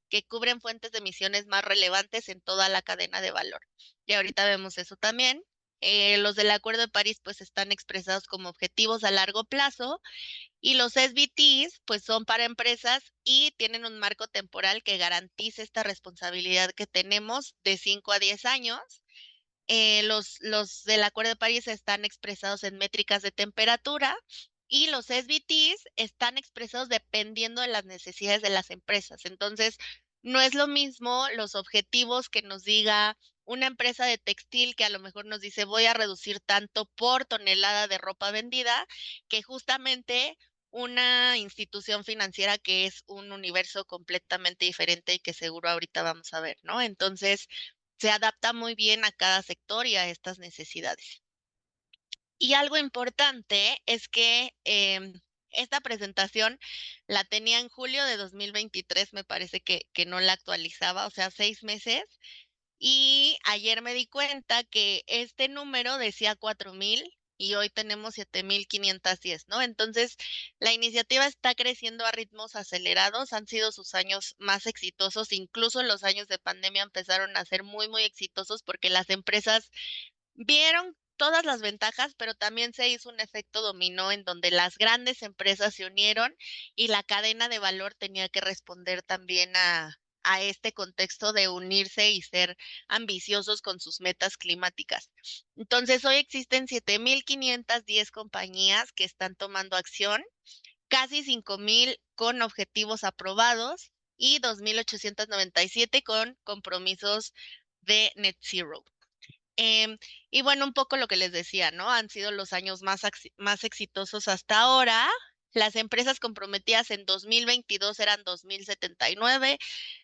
que cubren fuentes de emisiones más relevantes en toda la cadena de valor. Y ahorita vemos eso también. Los del Acuerdo de París pues están expresados como objetivos a largo plazo y los SBTs pues son para empresas y tienen un marco temporal que garantice esta responsabilidad que tenemos de 5 a 10 años. Los del Acuerdo de París están expresados en métricas de temperatura y los SBTs están expresados dependiendo de las necesidades de las empresas. Entonces, no es lo mismo los objetivos que nos diga una empresa de textil que a lo mejor nos dice voy a reducir tanto por tonelada de ropa vendida, que justamente una institución financiera que es un universo completamente diferente y que seguro ahorita vamos a ver, ¿no? Entonces, se adapta muy bien a cada sector y a estas necesidades. Y algo importante es que esta presentación la tenía en julio de 2023, me parece que no la actualizaba, o sea, 6 meses. Y ayer me di cuenta que este número decía 4,000 y hoy tenemos 7,510, ¿no? Entonces, la iniciativa está creciendo a ritmos acelerados, han sido sus años más exitosos, incluso los años de pandemia empezaron a ser muy, muy exitosos porque las empresas vieron todas las ventajas, pero también se hizo un efecto dominó en donde las grandes empresas se unieron y la cadena de valor tenía que responder también a este contexto de unirse y ser ambiciosos con sus metas climáticas. Entonces, hoy existen 7,510 compañías que están tomando acción, casi 5,000 con objetivos aprobados y 2,897 con compromisos de net zero. Em, y bueno, un poco lo que les decía, ¿no? Han sido los años más exitosos hasta ahora. Las empresas comprometidas en 2022 eran 2,079,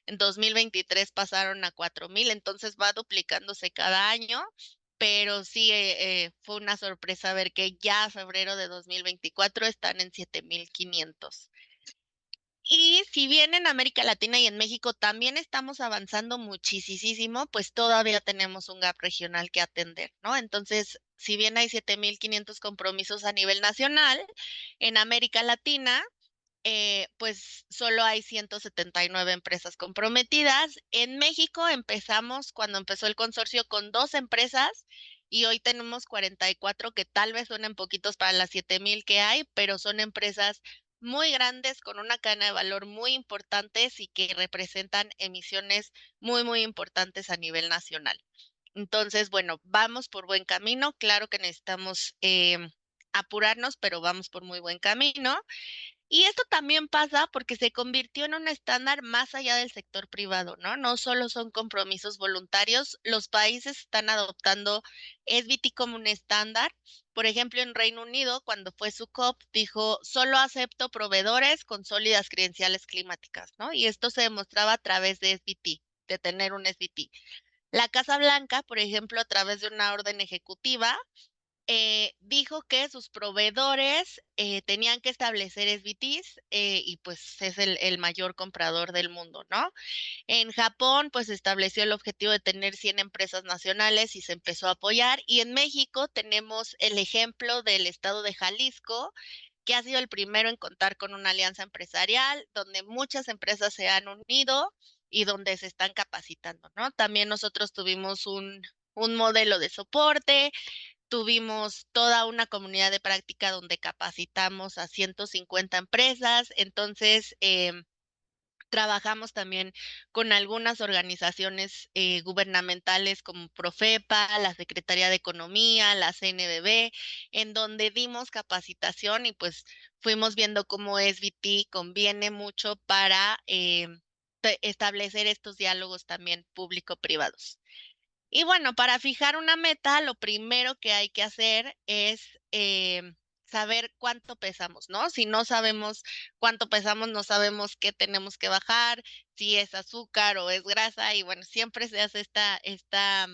en 2023 pasaron a 4,000, entonces va duplicándose cada año, pero sí fue una sorpresa ver que ya a febrero de 2024 están en 7,500. Y si bien en América Latina y en México también estamos avanzando muchísimo, pues todavía tenemos un gap regional que atender, ¿no? Entonces, si bien hay 7,500 compromisos a nivel nacional, en América Latina, pues solo hay 179 empresas comprometidas. En México empezamos, cuando empezó el consorcio, con 2 empresas y hoy tenemos 44 que tal vez suenen poquitos para las 7,000 que hay, pero son empresas muy grandes con una cadena de valor muy importantes y que representan emisiones muy, muy importantes a nivel nacional. Entonces, bueno, vamos por buen camino. Claro que necesitamos apurarnos, pero vamos por muy buen camino. Y esto también pasa porque se convirtió en un estándar más allá del sector privado, ¿no? No solo son compromisos voluntarios, los países están adoptando SBT como un estándar. Por ejemplo, en Reino Unido, cuando fue su COP, dijo, solo acepto proveedores con sólidas credenciales climáticas, ¿no? Y esto se demostraba a través de SBT, de tener un SBT. La Casa Blanca, por ejemplo, a través de una orden ejecutiva, dijo que sus proveedores tenían que establecer SBTs y pues es el mayor comprador del mundo, ¿no? En Japón pues estableció el objetivo de tener 100 empresas nacionales y se empezó a apoyar. Y en México tenemos el ejemplo del estado de Jalisco, que ha sido el primero en contar con una alianza empresarial, donde muchas empresas se han unido y donde se están capacitando, ¿no? También nosotros tuvimos un modelo de soporte. Tuvimos toda una comunidad de práctica donde capacitamos a 150 empresas, entonces trabajamos también con algunas organizaciones gubernamentales como Profepa, la Secretaría de Economía, la CNBB, en donde dimos capacitación y pues fuimos viendo cómo SBT conviene mucho para establecer estos diálogos también público-privados. Y bueno, para fijar una meta, lo primero que hay que hacer es saber cuánto pesamos, ¿no? Si no sabemos cuánto pesamos, no sabemos qué tenemos que bajar, si es azúcar o es grasa, y bueno, siempre se hace esta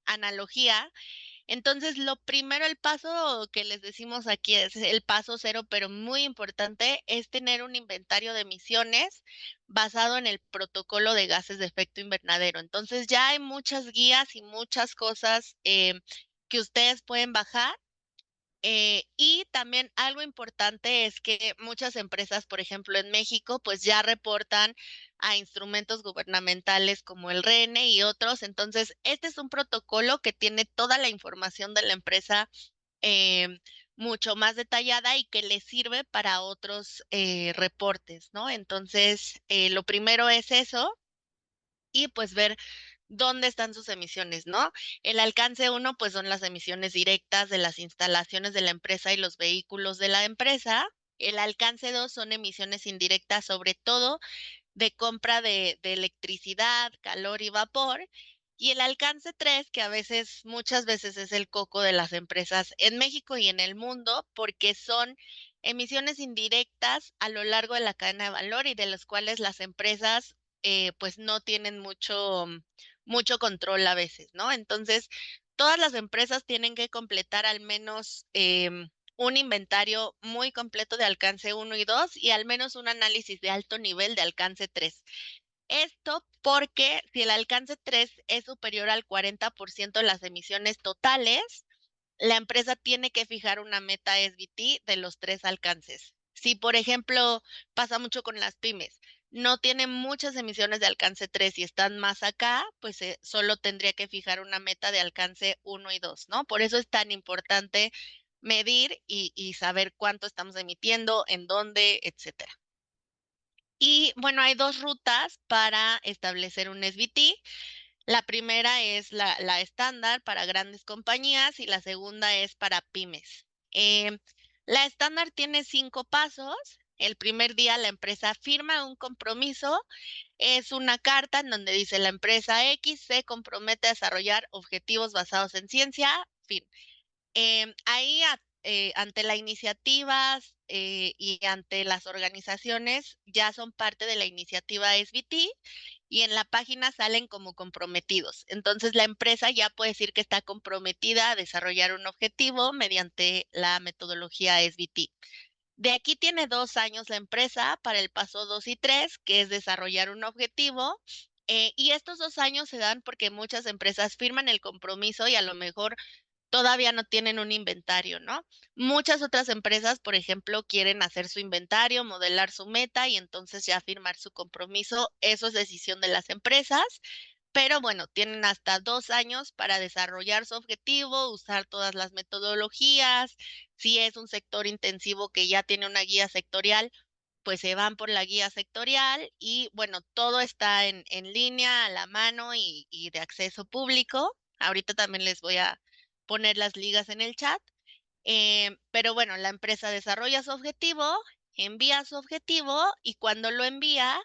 analogía. Entonces, lo primero, el paso que les decimos aquí es el paso cero, pero muy importante, es tener un inventario de emisiones basado en el protocolo de gases de efecto invernadero. Entonces, ya hay muchas guías y muchas cosas que ustedes pueden bajar Y también algo importante es que muchas empresas, por ejemplo, en México, pues ya reportan a instrumentos gubernamentales como el RENE y otros. Entonces, este es un protocolo que tiene toda la información de la empresa eh, mucho más detallada y que le sirve para otros reportes, ¿no? Entonces, lo primero es eso y pues ver dónde están sus emisiones, ¿no? El alcance 1, pues son las emisiones directas de las instalaciones de la empresa y los vehículos de la empresa. El alcance 2 son emisiones indirectas, sobre todo de compra de electricidad, calor y vapor. Y el alcance 3, que a veces, muchas veces es el coco de las empresas en México y en el mundo, porque son emisiones indirectas a lo largo de la cadena de valor y de las cuales las empresas pues no tienen mucho control a veces, ¿no? Entonces, todas las empresas tienen que completar al menos un inventario muy completo de alcance 1 y 2 y al menos un análisis de alto nivel de alcance 3. Esto porque si el alcance 3 es superior al 40% de las emisiones totales, la empresa tiene que fijar una meta SBT de los 3 alcances. Si, por ejemplo, pasa mucho con las pymes, no tienen muchas emisiones de alcance 3 y están más acá, pues solo tendría que fijar una meta de alcance 1 y 2, ¿no? Por eso es tan importante medir y saber cuánto estamos emitiendo, en dónde, etcétera. Y bueno, hay 2 rutas para establecer un SBT. La primera es la estándar para grandes compañías y la segunda es para pymes. La estándar tiene 5 pasos. El primer día la empresa firma un compromiso. Es una carta en donde dice la empresa X se compromete a desarrollar objetivos basados en ciencia. Fin. Ahí ante la iniciativa y ante las organizaciones ya son parte de la iniciativa SBT y en la página salen como comprometidos. Entonces la empresa ya puede decir que está comprometida a desarrollar un objetivo mediante la metodología SBT. De aquí tiene 2 años la empresa para el paso 2 y 3, que es desarrollar un objetivo. Y estos 2 años se dan porque muchas empresas firman el compromiso y a lo mejor todavía no tienen un inventario, ¿no? Muchas otras empresas, por ejemplo, quieren hacer su inventario, modelar su meta y entonces ya firmar su compromiso. Eso es decisión de las empresas, pero bueno, tienen hasta 2 años para desarrollar su objetivo, usar todas las metodologías. Si es un sector intensivo que ya tiene una guía sectorial, pues se van por la guía sectorial y bueno, todo está en línea, a la mano y de acceso público. Ahorita también les voy a poner las ligas en el chat. Pero bueno, la empresa desarrolla su objetivo, envía su objetivo y cuando lo envía,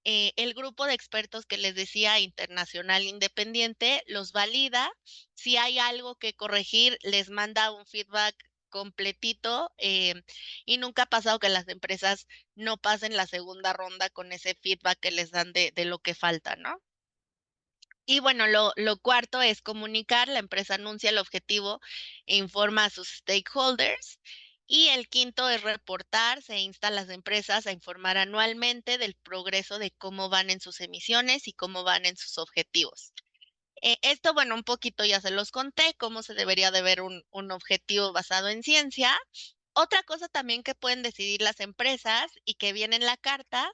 el grupo de expertos que les decía, internacional independiente, los valida. Si hay algo que corregir, les manda un feedback completito y nunca ha pasado que las empresas no pasen la segunda ronda con ese feedback que les dan de lo que falta, ¿no? Y bueno, lo cuarto es comunicar, la empresa anuncia el objetivo e informa a sus stakeholders. Y el quinto es reportar, se insta a las empresas a informar anualmente del progreso de cómo van en sus emisiones y cómo van en sus objetivos. Esto, bueno, un poquito ya se los conté, cómo se debería de ver un objetivo basado en ciencia. Otra cosa también que pueden decidir las empresas y que viene en la carta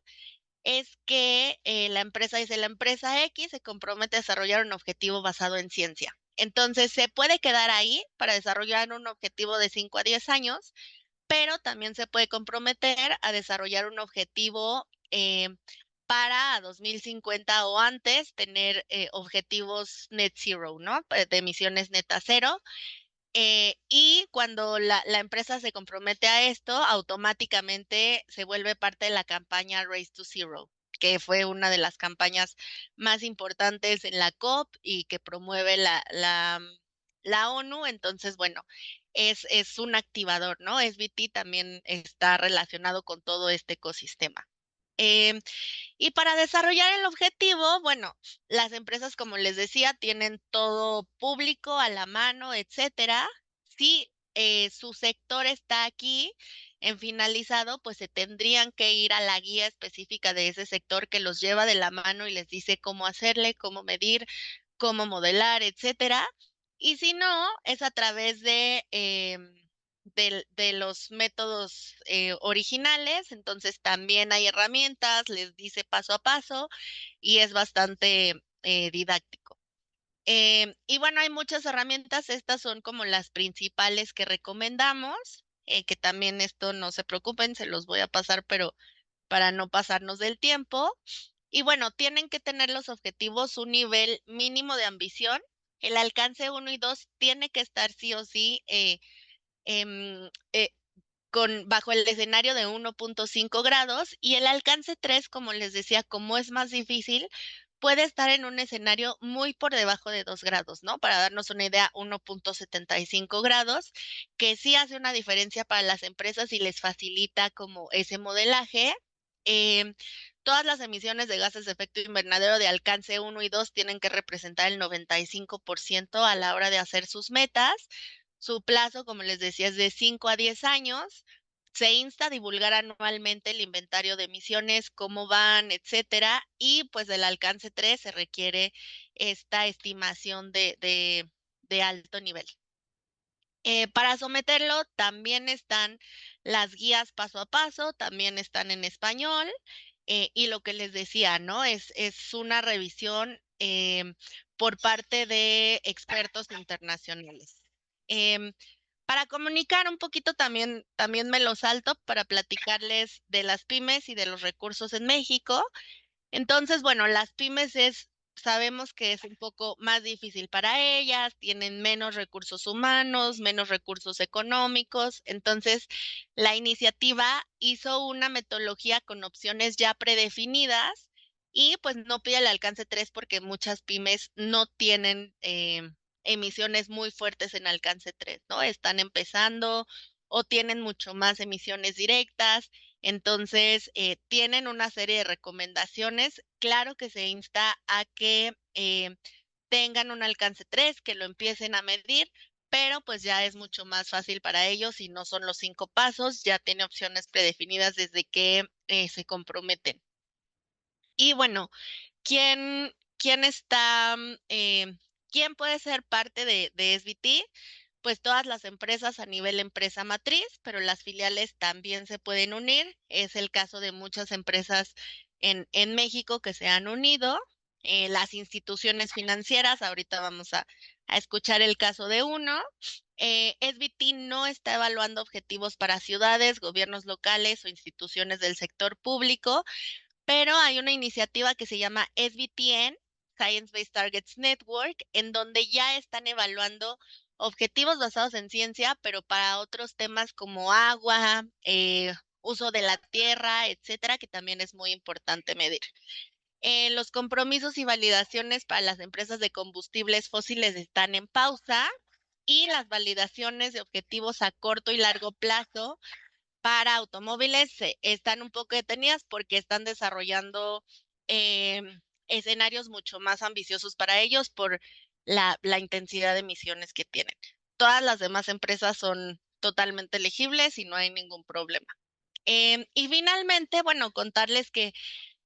es que la empresa dice, la empresa X se compromete a desarrollar un objetivo basado en ciencia. Entonces, se puede quedar ahí para desarrollar un objetivo de 5 a 10 años, pero también se puede comprometer a desarrollar un objetivo para 2050 o antes tener objetivos net zero, ¿no? De emisiones neta cero. Y cuando la empresa se compromete a esto, automáticamente se vuelve parte de la campaña Race to Zero, que fue una de las campañas más importantes en la COP y que promueve la ONU. Entonces, bueno, es un activador, ¿no? SBT también está relacionado con todo este ecosistema. Y para desarrollar el objetivo, bueno, las empresas, como les decía, tienen todo público a la mano, etcétera. Si su sector está aquí en finalizado, pues se tendrían que ir a la guía específica de ese sector que los lleva de la mano y les dice cómo hacerle, cómo medir, cómo modelar, etcétera. Y si no, es a través de los métodos originales, entonces también hay herramientas, les dice paso a paso y es bastante didáctico. Y bueno, hay muchas herramientas, estas son como las principales que recomendamos, que también esto no se preocupen, se los voy a pasar, pero para no pasarnos del tiempo. Y bueno, tienen que tener los objetivos un nivel mínimo de ambición. El alcance 1 y 2 tiene que estar sí o sí em, eh, bajo el escenario de 1.5 grados y el alcance 3, como les decía, como es más difícil, puede estar en un escenario muy por debajo de 2 grados, ¿no? Para darnos una idea, 1.75 grados, que sí hace una diferencia para las empresas y les facilita como ese modelaje. Em, Todas las emisiones de gases de efecto invernadero de alcance 1 y 2 tienen que representar el 95% a la hora de hacer sus metas. Su plazo, como les decía, es de 5 a 10 años. Se insta a divulgar anualmente el inventario de emisiones, cómo van, etcétera. Y pues del alcance 3 se requiere esta estimación de alto nivel. Para someterlo también están las guías paso a paso, también están en español. Y lo que les decía, ¿no? Es una revisión por parte de expertos internacionales. Em, para comunicar un poquito también me lo salto para platicarles de las pymes y de los recursos en México. Entonces, bueno, las pymes sabemos que es un poco más difícil para ellas, tienen menos recursos humanos, menos recursos económicos. Entonces, la iniciativa hizo una metodología con opciones ya predefinidas y pues no pide el alcance 3 porque muchas pymes no tienen emisiones muy fuertes en alcance 3, ¿no? Están empezando o tienen mucho más emisiones directas. Entonces, tienen una serie de recomendaciones. Claro que se insta a que tengan un alcance 3, que lo empiecen a medir, pero pues ya es mucho más fácil para ellos y no son los 5 pasos, ya tiene opciones predefinidas desde que se comprometen. Y bueno, ¿quién, quién está, quién puede ser parte de SBT? Pues todas las empresas a nivel empresa matriz, pero las filiales también se pueden unir. Es el caso de muchas empresas en México que se han unido. Las instituciones financieras, ahorita vamos a escuchar el caso de uno. SBT no está evaluando objetivos para ciudades, gobiernos locales o instituciones del sector público, pero hay una iniciativa que se llama SBTN, Science Based Targets Network, en donde ya están evaluando objetivos basados en ciencia, pero para otros temas como agua, uso de la tierra, etcétera, que también es muy importante medir. Los compromisos y validaciones para las empresas de combustibles fósiles están en pausa y las validaciones de objetivos a corto y largo plazo para automóviles están un poco detenidas porque están desarrollando escenarios mucho más ambiciosos para ellos por la intensidad de emisiones que tienen. Todas las demás empresas son totalmente elegibles y no hay ningún problema. Y finalmente, bueno, contarles que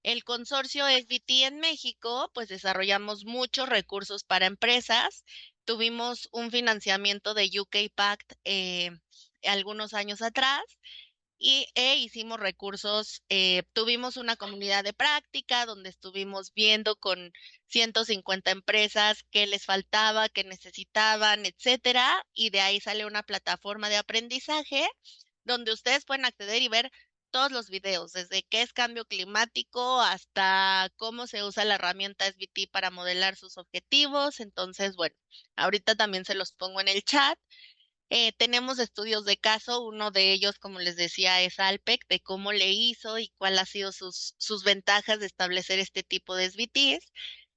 el consorcio SBT en México, pues desarrollamos muchos recursos para empresas. Tuvimos un financiamiento de UK Pact algunos años atrás e hicimos recursos, tuvimos una comunidad de práctica donde estuvimos viendo con 150 empresas qué les faltaba, qué necesitaban, etcétera, y de ahí sale una plataforma de aprendizaje donde ustedes pueden acceder y ver todos los videos, desde qué es cambio climático hasta cómo se usa la herramienta SBT para modelar sus objetivos. Entonces, bueno, ahorita también se los pongo en el chat. Tenemos estudios de caso, uno de ellos, como les decía, es Alpec, de cómo le hizo y cuál ha sido sus ventajas de establecer este tipo de SBTs.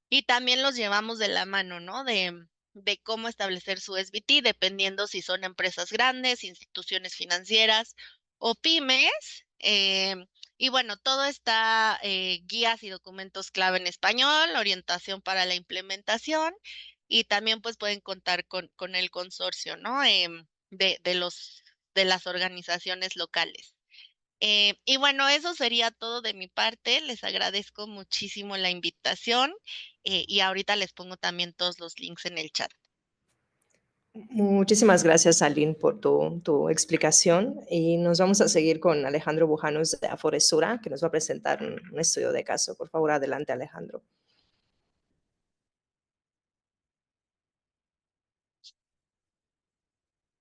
Y también los llevamos de la mano, ¿no? De cómo establecer su SBT, dependiendo si son empresas grandes, instituciones financieras o pymes. Y bueno, todo está guías y documentos clave en español, orientación para la implementación y también pues pueden contar con el consorcio, ¿no? De las organizaciones locales. Y bueno, eso sería todo de mi parte. Les agradezco muchísimo la invitación y ahorita les pongo también todos los links en el chat. Muchísimas gracias, Aline, por tu explicación. Y nos vamos a seguir con Alejandro Bujanos de Aforesura, que nos va a presentar un estudio de caso. Por favor, adelante, Alejandro.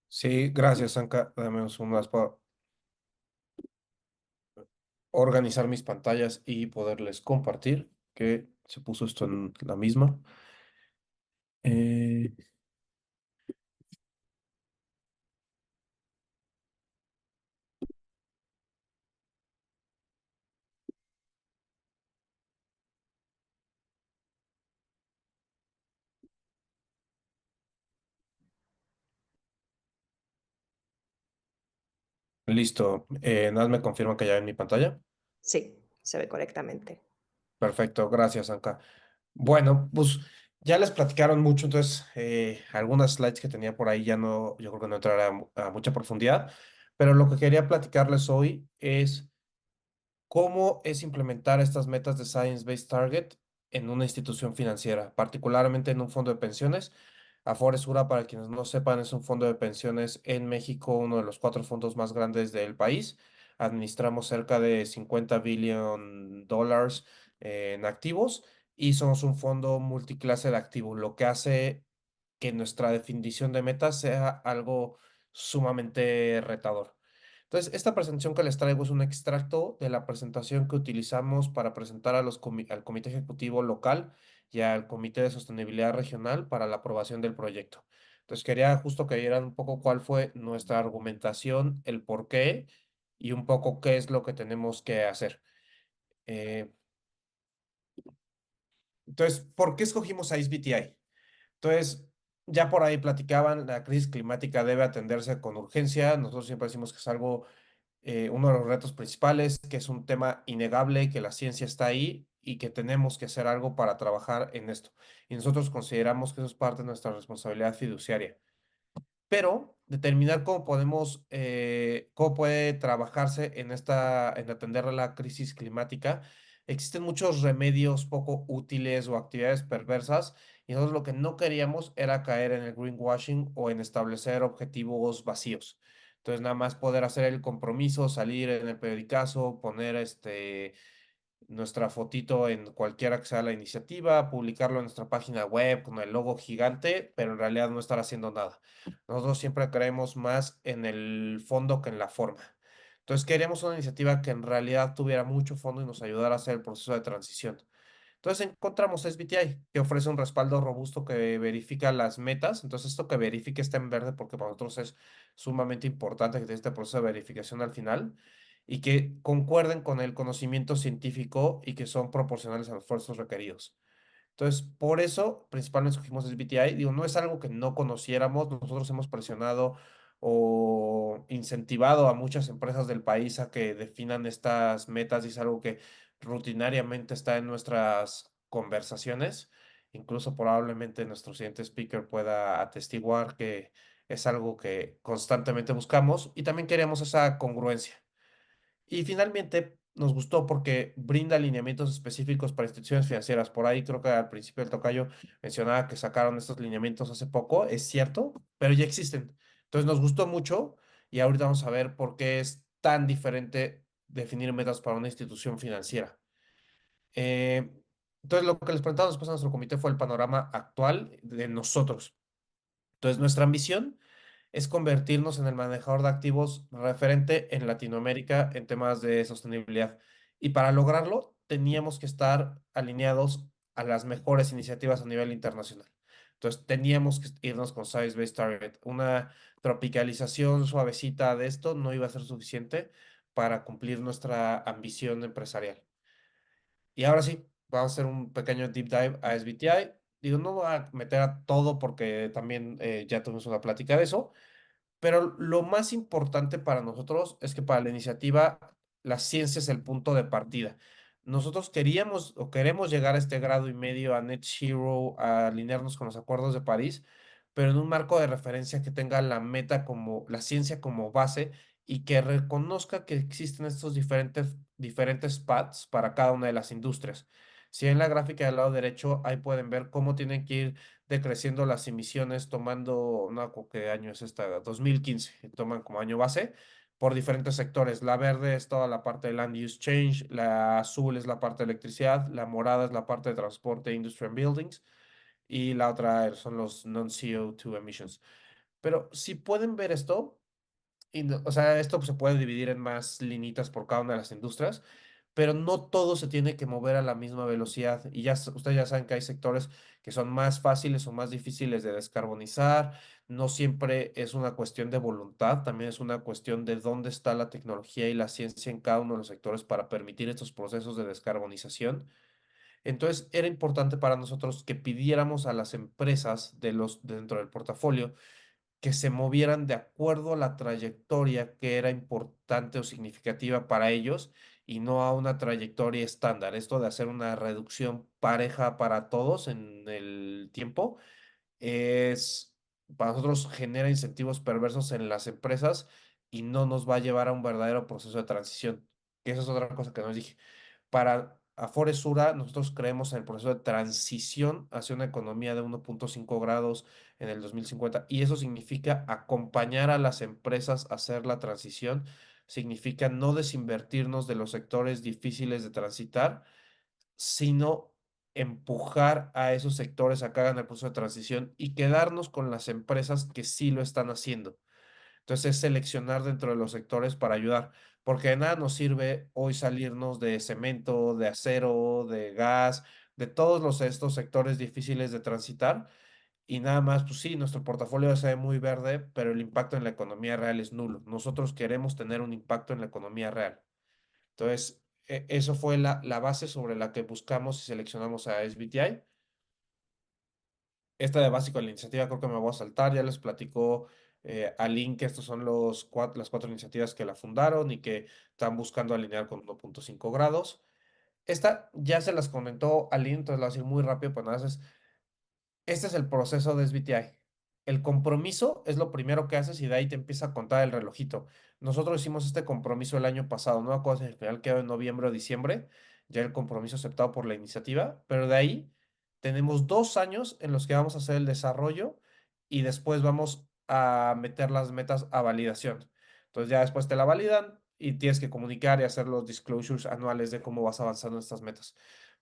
Sí, gracias, Anka. Dame un segundo más para organizar mis pantallas y poderles compartir, que se puso esto en la misma. Eh, listo. Nada más me confirma que ya en mi pantalla. Sí, se ve correctamente. Perfecto, gracias, Anka. Bueno, pues ya les platicaron mucho, entonces algunas slides que tenía por ahí ya no, yo creo que no entrará a mucha profundidad, pero lo que quería platicarles hoy es cómo es implementar estas metas de Science-Based Target en una institución financiera, particularmente en un fondo de pensiones. Afore-Sura, para quienes no sepan, es un fondo de pensiones en México, uno de los 4 fondos más grandes del país. Administramos cerca de 50 billion dólares en activos y somos un fondo multiclase de activos, lo que hace que nuestra definición de metas sea algo sumamente retador. Entonces, esta presentación que les traigo es un extracto de la presentación que utilizamos para presentar a al Comité Ejecutivo Local y al Comité de Sostenibilidad Regional para la aprobación del proyecto. Entonces, quería justo que vieran un poco cuál fue nuestra argumentación, el por qué y un poco qué es lo que tenemos que hacer. Eh, entonces, ¿por qué escogimos a SBTI? Entonces, ya por ahí platicaban, la crisis climática debe atenderse con urgencia. Nosotros siempre decimos que es algo uno de los retos principales, que es un tema innegable, que la ciencia está ahí y que tenemos que hacer algo para trabajar en esto. Y nosotros consideramos que eso es parte de nuestra responsabilidad fiduciaria. Pero determinar cómo podemos, cómo puede trabajarse en atender a la crisis climática. Existen muchos remedios poco útiles o actividades perversas y nosotros lo que no queríamos era caer en el greenwashing o en establecer objetivos vacíos. Entonces, nada más poder hacer el compromiso, salir en el periodicazo, poner nuestra fotito en cualquiera que sea la iniciativa, publicarlo en nuestra página web con el logo gigante, pero en realidad no estar haciendo nada. Nosotros siempre creemos más en el fondo que en la forma. Entonces, queríamos una iniciativa que en realidad tuviera mucho fondo y nos ayudara a hacer el proceso de transición. Entonces encontramos SBTI, que ofrece un respaldo robusto que verifica las metas. Entonces esto que verifique está en verde porque para nosotros es sumamente importante que tenga este proceso de verificación al final y que concuerden con el conocimiento científico y que son proporcionales a los esfuerzos requeridos. Entonces, por eso principalmente escogimos SBTI. Digo, no es algo que no conociéramos. Nosotros hemos presionado o incentivado a muchas empresas del país a que definan estas metas y es algo que rutinariamente está en nuestras conversaciones. Incluso probablemente nuestro siguiente speaker pueda atestiguar que es algo que constantemente buscamos y también queremos esa congruencia. Y finalmente nos gustó porque brinda lineamientos específicos para instituciones financieras. Por ahí creo que al principio el tocayo mencionaba que sacaron estos lineamientos hace poco, es cierto, pero ya existen. Entonces nos gustó mucho y ahorita vamos a ver por qué es tan diferente definir metas para una institución financiera. Eh, entonces lo que les presentamos después a nuestro comité fue el panorama actual de nosotros. Entonces nuestra ambición es convertirnos en el manejador de activos referente en Latinoamérica en temas de sostenibilidad. Y para lograrlo, teníamos que estar alineados a las mejores iniciativas a nivel internacional. Entonces, teníamos que irnos con Science Based Target. Una tropicalización suavecita de esto no iba a ser suficiente para cumplir nuestra ambición empresarial. Y ahora sí, vamos a hacer un pequeño deep dive a SBTI. Digo, no voy a meter a todo porque también ya tuvimos una plática de eso, pero lo más importante para nosotros es que para la iniciativa la ciencia es el punto de partida. Nosotros queríamos o queremos llegar a este grado y medio a Net Zero, a alinearnos con los acuerdos de París, pero en un marco de referencia que tenga la meta como la ciencia como base y que reconozca que existen estos diferentes paths para cada una de las industrias. Si en la gráfica del lado derecho, ahí pueden ver cómo tienen que ir decreciendo las emisiones tomando, no, ¿qué año es esta? 2015, toman como año base por diferentes sectores. La verde es toda la parte de land use change, la azul es la parte de electricidad, la morada es la parte de transporte, industry and buildings, y la otra son los non-CO2 emissions. Pero si pueden ver esto, o sea, esto pues, se puede dividir en más linitas por cada una de las industrias, pero no todo se tiene que mover a la misma velocidad. Y ya ustedes ya saben que hay sectores que son más fáciles o más difíciles de descarbonizar. No siempre es una cuestión de voluntad, también es una cuestión de dónde está la tecnología y la ciencia en cada uno de los sectores para permitir estos procesos de descarbonización. Entonces, era importante para nosotros que pidiéramos a las empresas dentro del portafolio que se movieran de acuerdo a la trayectoria que era importante o significativa para ellos y no a una trayectoria estándar. Esto de hacer una reducción pareja para todos en el tiempo es, para nosotros genera incentivos perversos en las empresas y no nos va a llevar a un verdadero proceso de transición. Que esa es otra cosa que nos dije. Para Afore Sura, nosotros creemos en el proceso de transición hacia una economía de 1.5 grados en el 2050 y eso significa acompañar a las empresas a hacer la transición, significa no desinvertirnos de los sectores difíciles de transitar, sino empujar a esos sectores a que hagan el proceso de transición y quedarnos con las empresas que sí lo están haciendo. Entonces, es seleccionar dentro de los sectores para ayudar, porque de nada nos sirve hoy salirnos de cemento, de acero, de gas, de todos estos sectores difíciles de transitar y nada más, pues sí, nuestro portafolio se ve muy verde, pero el impacto en la economía real es nulo. Nosotros queremos tener un impacto en la economía real. Entonces, eso fue la base sobre la que buscamos y seleccionamos a SBTI. Esta de básico de la iniciativa creo que me voy a saltar, ya les platicó Aline que estos son las cuatro iniciativas que la fundaron y que están buscando alinear con 1.5 grados. Esta ya se las comentó Aline, entonces la voy a decir muy rápido, pues nada, este es el proceso de SBTI. El compromiso es lo primero que haces y de ahí te empieza a contar el relojito. Nosotros hicimos este compromiso el año pasado, no me acuerdo si al final quedó en noviembre o diciembre, ya el compromiso aceptado por la iniciativa, pero de ahí tenemos 2 años en los que vamos a hacer el desarrollo y después vamos a meter las metas a validación. Entonces ya después te la validan y tienes que comunicar y hacer los disclosures anuales de cómo vas avanzando en estas metas.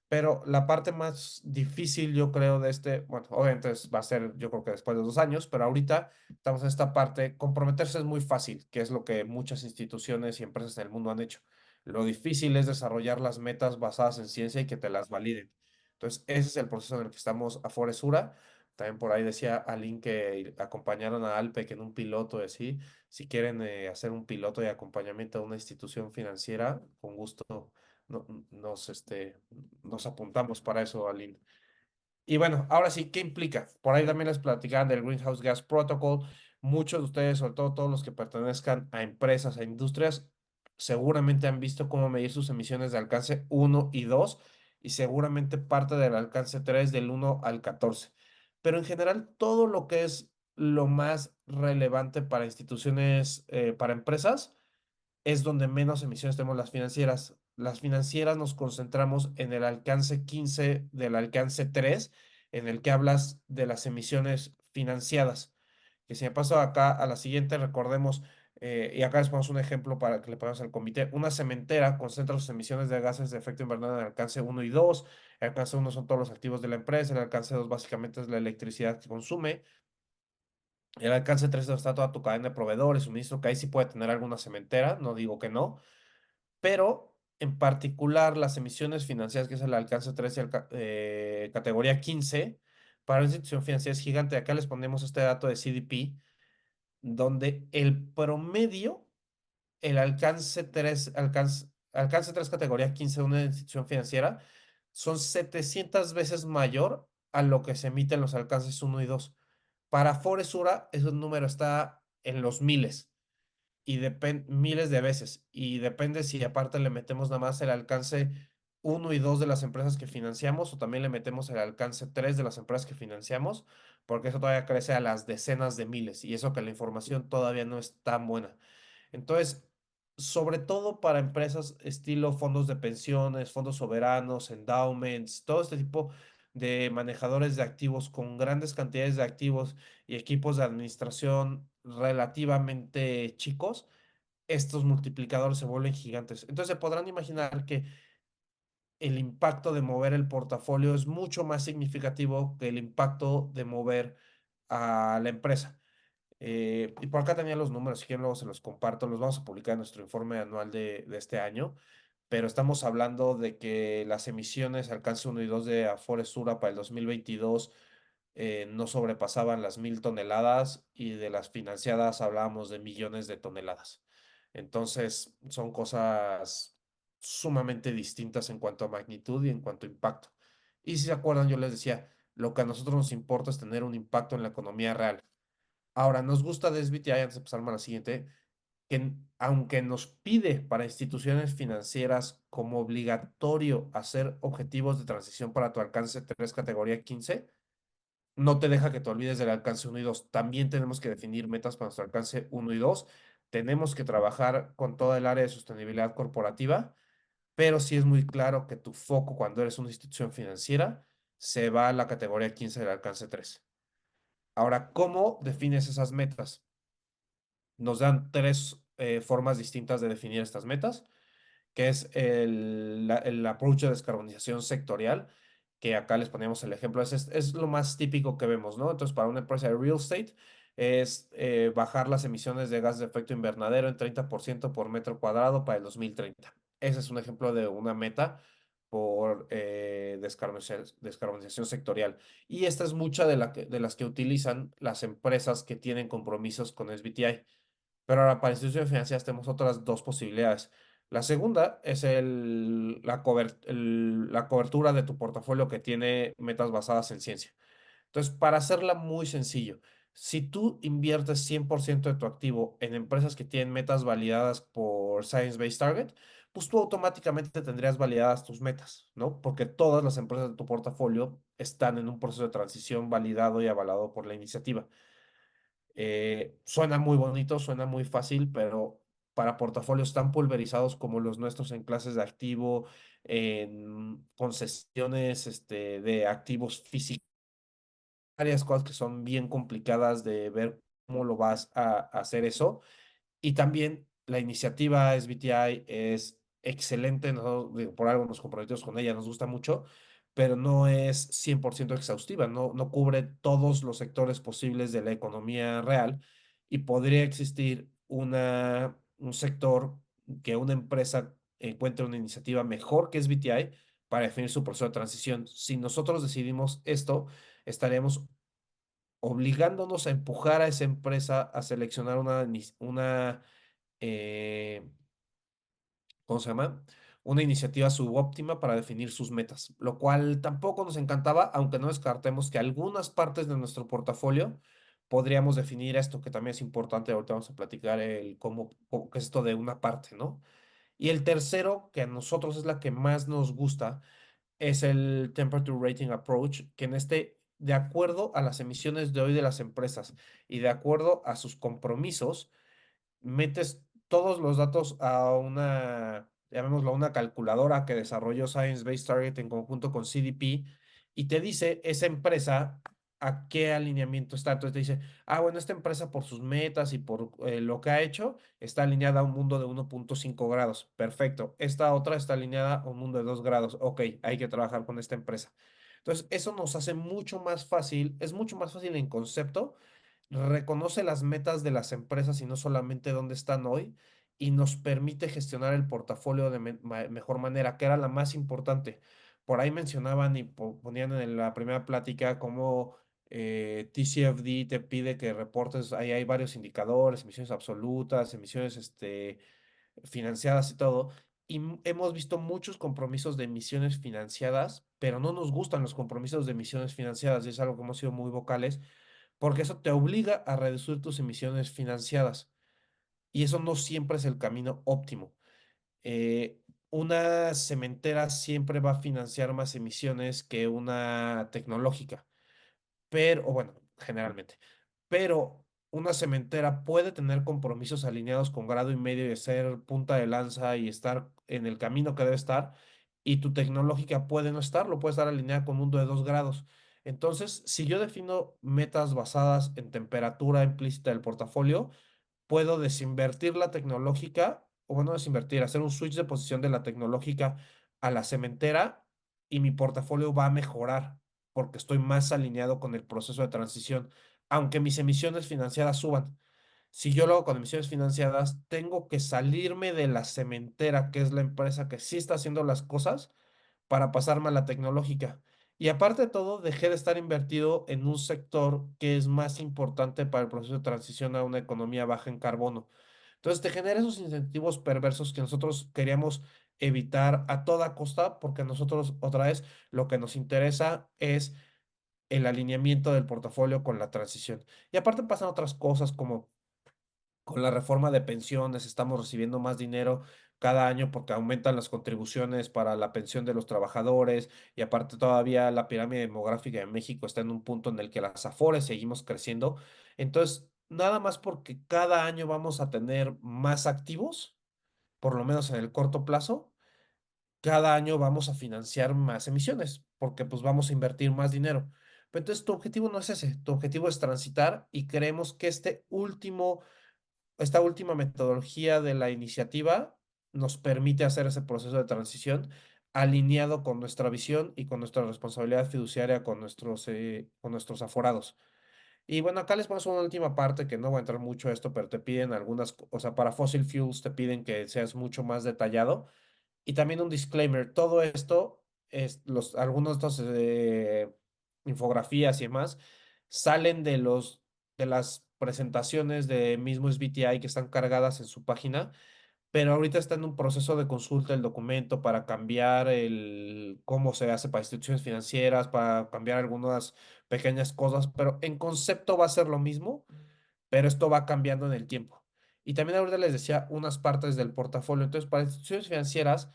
Pero la parte más difícil, yo creo, de bueno, obviamente va a ser, yo creo que después de 2 años, pero ahorita estamos en esta parte, comprometerse es muy fácil, que es lo que muchas instituciones y empresas en el mundo han hecho. Lo difícil es desarrollar las metas basadas en ciencia y que te las validen. Entonces, ese es el proceso en el que estamos a Foresura. También por ahí decía Aline que acompañaron a Alpec en un piloto y así. Si quieren hacer un piloto de acompañamiento a una institución financiera, con gusto no- nos, este, nos apuntamos para eso, Aline. Y bueno, ahora sí, ¿qué implica? Por ahí también les platicaban del Greenhouse Gas Protocol. Muchos de ustedes, sobre todo todos los que pertenezcan a empresas, a industrias, seguramente han visto cómo medir sus emisiones de alcance 1 y 2 y seguramente parte del alcance 3 del 1 al 14. Pero en general, todo lo que es lo más relevante para instituciones, para empresas, es donde menos emisiones tenemos las financieras. Las financieras nos concentramos en el alcance 15 del alcance 3, en el que hablas de las emisiones financiadas. Que si me paso acá a la siguiente, recordemos, y acá les ponemos un ejemplo para que le pongamos al comité. Una cementera concentra sus emisiones de gases de efecto invernadero en el alcance 1 y 2. El alcance 1 son todos los activos de la empresa, el alcance 2 básicamente es la electricidad que consume. El alcance 3 está toda tu cadena de proveedores, suministro, que ahí sí puede tener alguna cementera, no digo que no, pero en particular las emisiones financieras, que es el alcance 3 y categoría 15, para una institución financiera es gigante. Acá les ponemos este dato de CDP, donde el promedio, el alcance 3 categoría 15 de una institución financiera, son 700 veces mayor a lo que se emite en los alcances 1 y 2. Para Foresura, ese número está en los miles y miles de veces. Y depende si aparte le metemos nada más el alcance 1 y 2 de las empresas que financiamos o también le metemos el alcance 3 de las empresas que financiamos, porque eso todavía crece a las decenas de miles y eso que la información todavía no es tan buena. Entonces, sobre todo para empresas estilo fondos de pensiones, fondos soberanos, endowments, todo este tipo de manejadores de activos con grandes cantidades de activos y equipos de administración relativamente chicos, estos multiplicadores se vuelven gigantes. Entonces se podrán imaginar que el impacto de mover el portafolio es mucho más significativo que el impacto de mover a la empresa. Y por acá tenía los números, si quieren luego se los comparto, los vamos a publicar en nuestro informe anual de este año, pero estamos hablando de que las emisiones alcance 1 y 2 de Afore Sura para el 2022 no sobrepasaban las 1.000 toneladas y de las financiadas hablábamos de millones de toneladas. Entonces son cosas sumamente distintas en cuanto a magnitud y en cuanto a impacto. Y si se acuerdan, yo les decía, lo que a nosotros nos importa es tener un impacto en la economía real. Ahora, nos gusta de SBTI, antes de pasarme a la siguiente, que aunque nos pide para instituciones financieras como obligatorio hacer objetivos de transición para tu alcance 3 categoría 15, no te deja que te olvides del alcance 1 y 2. También tenemos que definir metas para nuestro alcance 1 y 2. Tenemos que trabajar con toda el área de sostenibilidad corporativa, pero sí es muy claro que tu foco cuando eres una institución financiera se va a la categoría 15 del alcance 3. Ahora, ¿cómo defines esas metas? Nos dan tres formas distintas de definir estas metas, que es el approach de descarbonización sectorial, que acá les poníamos el ejemplo, es lo más típico que vemos, ¿no? Entonces, para una empresa de real estate es bajar las emisiones de gas de efecto invernadero en 30% por metro cuadrado para el 2030. Ese es un ejemplo de una meta por descarbonización sectorial. Y esta es mucha de las que utilizan las empresas que tienen compromisos con SBTI. Pero ahora para instituciones financieras tenemos otras dos posibilidades. La segunda es la cobertura de tu portafolio que tiene metas basadas en ciencia. Entonces, para hacerla muy sencillo, si tú inviertes 100% de tu activo en empresas que tienen metas validadas por Science Based Target, pues tú automáticamente tendrías validadas tus metas, ¿no? Porque todas las empresas de tu portafolio están en un proceso de transición validado y avalado por la iniciativa. Suena muy bonito, suena muy fácil, pero para portafolios tan pulverizados como los nuestros en clases de activo, en concesiones de activos físicos, varias cosas que son bien complicadas de ver cómo lo vas a hacer eso. Y también la iniciativa SBTI es excelente, digo, por algo nos comprometimos con ella, nos gusta mucho, pero no es 100% exhaustiva, no cubre todos los sectores posibles de la economía real y podría existir un sector que una empresa encuentre una iniciativa mejor que SBTI para definir su proceso de transición. Si nosotros decidimos esto, estaremos obligándonos a empujar a esa empresa a seleccionar una eh, ¿cómo se llama? Una iniciativa subóptima para definir sus metas, lo cual tampoco nos encantaba, aunque no descartemos que algunas partes de nuestro portafolio podríamos definir esto, que también es importante, ahorita vamos a platicar qué es esto de una parte, ¿no? Y el tercero, que a nosotros es la que más nos gusta, es el Temperature Rating Approach, que de acuerdo a las emisiones de hoy de las empresas y de acuerdo a sus compromisos, metes todos los datos a llamémoslo, una calculadora que desarrolló Science Based Target en conjunto con CDP y te dice esa empresa a qué alineamiento está. Entonces te dice, bueno, esta empresa por sus metas y por lo que ha hecho está alineada a un mundo de 1.5 grados. Perfecto. Esta otra está alineada a un mundo de 2 grados. Ok, hay que trabajar con esta empresa. Entonces, eso nos hace mucho más fácil, es mucho más fácil en concepto, reconoce las metas de las empresas y no solamente dónde están hoy, y nos permite gestionar el portafolio de mejor manera, que era la más importante. Por ahí mencionaban y ponían en la primera plática cómo TCFD te pide que reportes, ahí hay varios indicadores, emisiones absolutas, emisiones financiadas y todo. Y hemos visto muchos compromisos de emisiones financiadas, pero no nos gustan los compromisos de emisiones financiadas, y es algo que hemos sido muy vocales porque eso te obliga a reducir tus emisiones financiadas y eso no siempre es el camino óptimo. Una cementera siempre va a financiar más emisiones que una tecnológica, pero, o bueno, generalmente, pero una cementera puede tener compromisos alineados con grado y medio y ser punta de lanza y estar en el camino que debe estar, y tu tecnológica puede no estarlo, puede estar alineada con un de 2 grados. Entonces, si yo defino metas basadas en temperatura implícita del portafolio, puedo desinvertir la tecnológica, o bueno, desinvertir, hacer un switch de posición de la tecnológica a la cementera, y mi portafolio va a mejorar porque estoy más alineado con el proceso de transición, aunque mis emisiones financiadas suban. Si yo lo hago con emisiones financiadas, tengo que salirme de la cementera, que es la empresa que sí está haciendo las cosas, para pasarme a la tecnológica. Y aparte de todo, dejé de estar invertido en un sector que es más importante para el proceso de transición a una economía baja en carbono. Entonces te genera esos incentivos perversos que nosotros queríamos evitar a toda costa, porque a nosotros, otra vez, lo que nos interesa es el alineamiento del portafolio con la transición. Y aparte pasan otras cosas como con la reforma de pensiones estamos recibiendo más dinero cada año porque aumentan las contribuciones para la pensión de los trabajadores, y aparte todavía la pirámide demográfica de México está en un punto en el que las afores seguimos creciendo. Entonces, nada más porque cada año vamos a tener más activos, por lo menos en el corto plazo, cada año vamos a financiar más emisiones porque pues vamos a invertir más dinero. Pero entonces tu objetivo no es ese, tu objetivo es transitar, y creemos que esta última metodología de la iniciativa nos permite hacer ese proceso de transición alineado con nuestra visión y con nuestra responsabilidad fiduciaria con nuestros aforados. Y bueno, acá les ponemos una última parte que no voy a entrar mucho a esto, pero te piden o sea, para fossil fuels te piden que seas mucho más detallado. Y también un disclaimer, todo esto, algunos de estos infografías y demás, salen de las presentaciones de mismo SBTI que están cargadas en su página, pero ahorita está en un proceso de consulta el documento para cambiar cómo se hace para instituciones financieras, para cambiar algunas pequeñas cosas, pero en concepto va a ser lo mismo, pero esto va cambiando en el tiempo. Y también ahorita les decía unas partes del portafolio. Entonces, para instituciones financieras,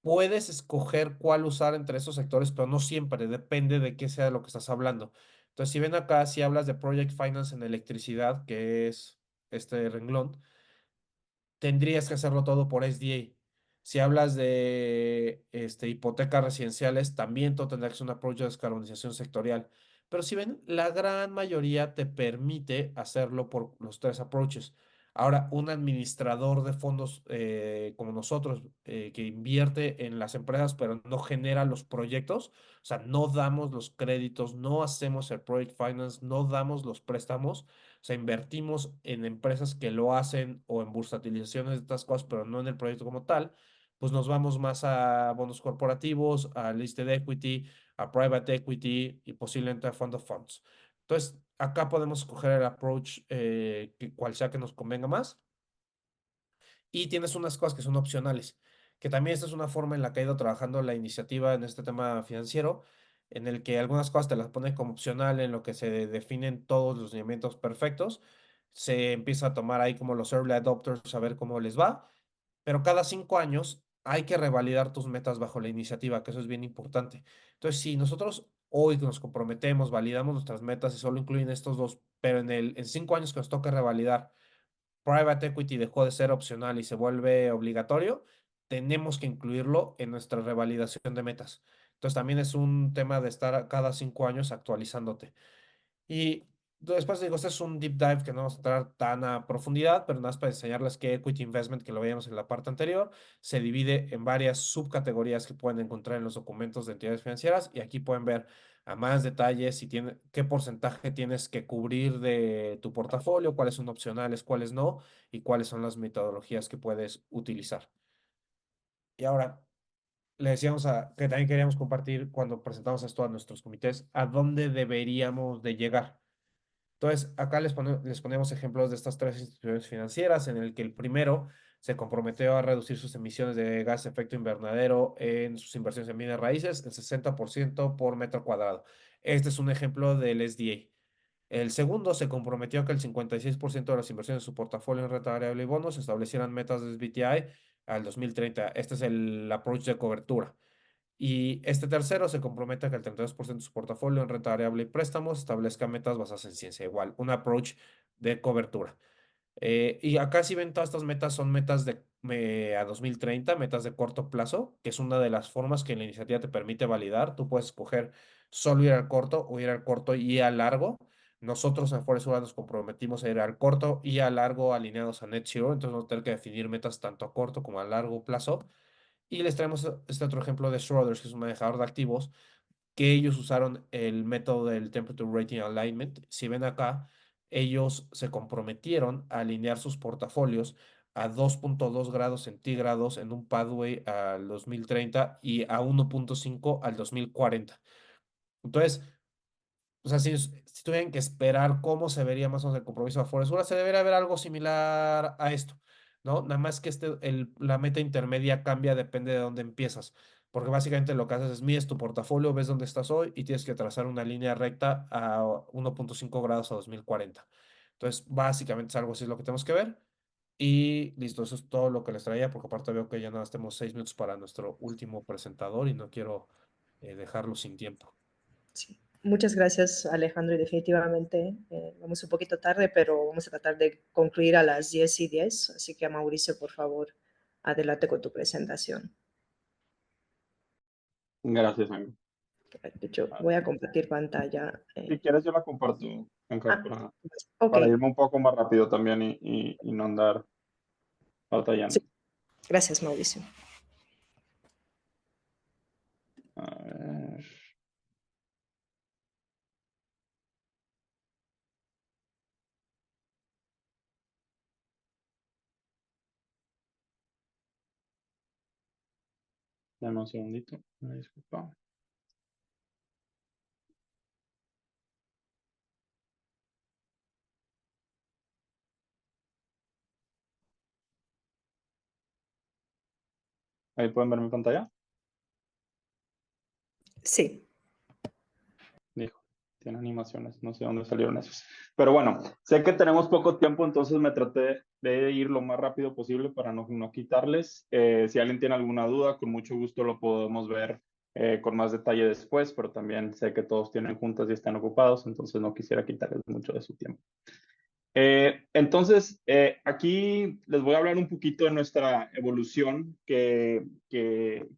puedes escoger cuál usar entre esos sectores, pero no siempre, depende de qué sea lo que estás hablando. Entonces, si ven acá, si hablas de Project Finance en electricidad, que es este renglón, tendrías que hacerlo todo por SDA. Si hablas de hipotecas residenciales, también todo tendrá que ser un approach de descarbonización sectorial. Pero si ven, la gran mayoría te permite hacerlo por los 3 approaches. Ahora, un administrador de fondos como nosotros, que invierte en las empresas, pero no genera los proyectos, o sea, no damos los créditos, no hacemos el project finance, no damos los préstamos, o sea, invertimos en empresas que lo hacen o en bursatilizaciones de estas cosas, pero no en el proyecto como tal, pues nos vamos más a bonos corporativos, a listed equity, a private equity y posiblemente a fund of funds. Entonces, acá podemos escoger el approach cual sea que nos convenga más. Y tienes unas cosas que son opcionales, que también esta es una forma en la que ha ido trabajando la iniciativa en este tema financiero, en el que algunas cosas te las pone como opcional en lo que se definen todos los lineamientos perfectos. Se empieza a tomar ahí como los early adopters a ver cómo les va, pero cada 5 años hay que revalidar tus metas bajo la iniciativa, que eso es bien importante. Entonces, si nosotros hoy nos comprometemos, validamos nuestras metas y solo incluyen estos dos, pero en 5 años que nos toca revalidar, private equity dejó de ser opcional y se vuelve obligatorio, tenemos que incluirlo en nuestra revalidación de metas. Entonces también es un tema de estar cada 5 años actualizándote. Y después digo, este es un deep dive que no vamos a entrar tan a profundidad, pero nada más para enseñarles que equity investment, que lo veíamos en la parte anterior, se divide en varias subcategorías que pueden encontrar en los documentos de entidades financieras, y aquí pueden ver a más detalles si qué porcentaje tienes que cubrir de tu portafolio, cuáles son opcionales, cuáles no, y cuáles son las metodologías que puedes utilizar. Y ahora, le decíamos que también queríamos compartir cuando presentamos esto a nuestros comités, a dónde deberíamos de llegar. Entonces, acá les ponemos ejemplos de estas 3 instituciones financieras, en el que el primero se comprometió a reducir sus emisiones de gas de efecto invernadero en sus inversiones en bienes raíces en 60% por metro cuadrado. Este es un ejemplo del SDA. El segundo se comprometió a que el 56% de las inversiones de su portafolio en renta variable y bonos establecieran metas de SBTI al 2030. Este es el approach de cobertura. Y este tercero se compromete a que el 32% de su portafolio en renta variable y préstamos establezca metas basadas en ciencia. Igual, un approach de cobertura. Y acá si ven todas estas metas son metas a 2030, metas de corto plazo, que es una de las formas que la iniciativa te permite validar. Tú puedes escoger solo ir al corto o ir al corto y al largo. Nosotros en Forest nos comprometimos a ir al corto y al largo alineados a Net Zero, entonces vamos a tener que definir metas tanto a corto como a largo plazo. Y les traemos este otro ejemplo de Schroders, que es un manejador de activos, que ellos usaron el método del Temperature Rating Alignment. Si ven acá, ellos se comprometieron a alinear sus portafolios a 2.2 grados centígrados en un pathway al 2030 y a 1.5 al 2040. Entonces, o sea, si tuvieran que esperar cómo se vería más o menos el compromiso de Foresura, se debería ver algo similar a esto, ¿no? Nada más que la meta intermedia cambia, depende de dónde empiezas. Porque básicamente lo que haces es mides tu portafolio, ves dónde estás hoy y tienes que trazar una línea recta a 1.5 grados a 2040. Entonces, básicamente es algo así lo que tenemos que ver. Y listo, eso es todo lo que les traía, porque aparte veo que ya nada más tenemos 6 minutos para nuestro último presentador y no quiero dejarlo sin tiempo. Sí. Muchas gracias, Alejandro. Y definitivamente vamos un poquito tarde, pero vamos a tratar de concluir a las 10:10. Así que, Mauricio, por favor, adelante con tu presentación. Gracias, Ángel. De hecho, voy a compartir pantalla. Si quieres, yo la comparto, Ángel, Ok. para irme un poco más rápido también y no andar batallando. Sí. Gracias, Mauricio. A ver. Dame un segundito, me disculpa. Ahí pueden ver mi pantalla. Sí. Dijo, tiene animaciones, no sé dónde salieron esos. Pero bueno, sé que tenemos poco tiempo, entonces me traté de ir lo más rápido posible para no quitarles. Si alguien tiene alguna duda, con mucho gusto lo podemos ver con más detalle después, pero también sé que todos tienen juntas y están ocupados, entonces no quisiera quitarles mucho de su tiempo. Entonces, aquí les voy a hablar un poquito de nuestra evolución que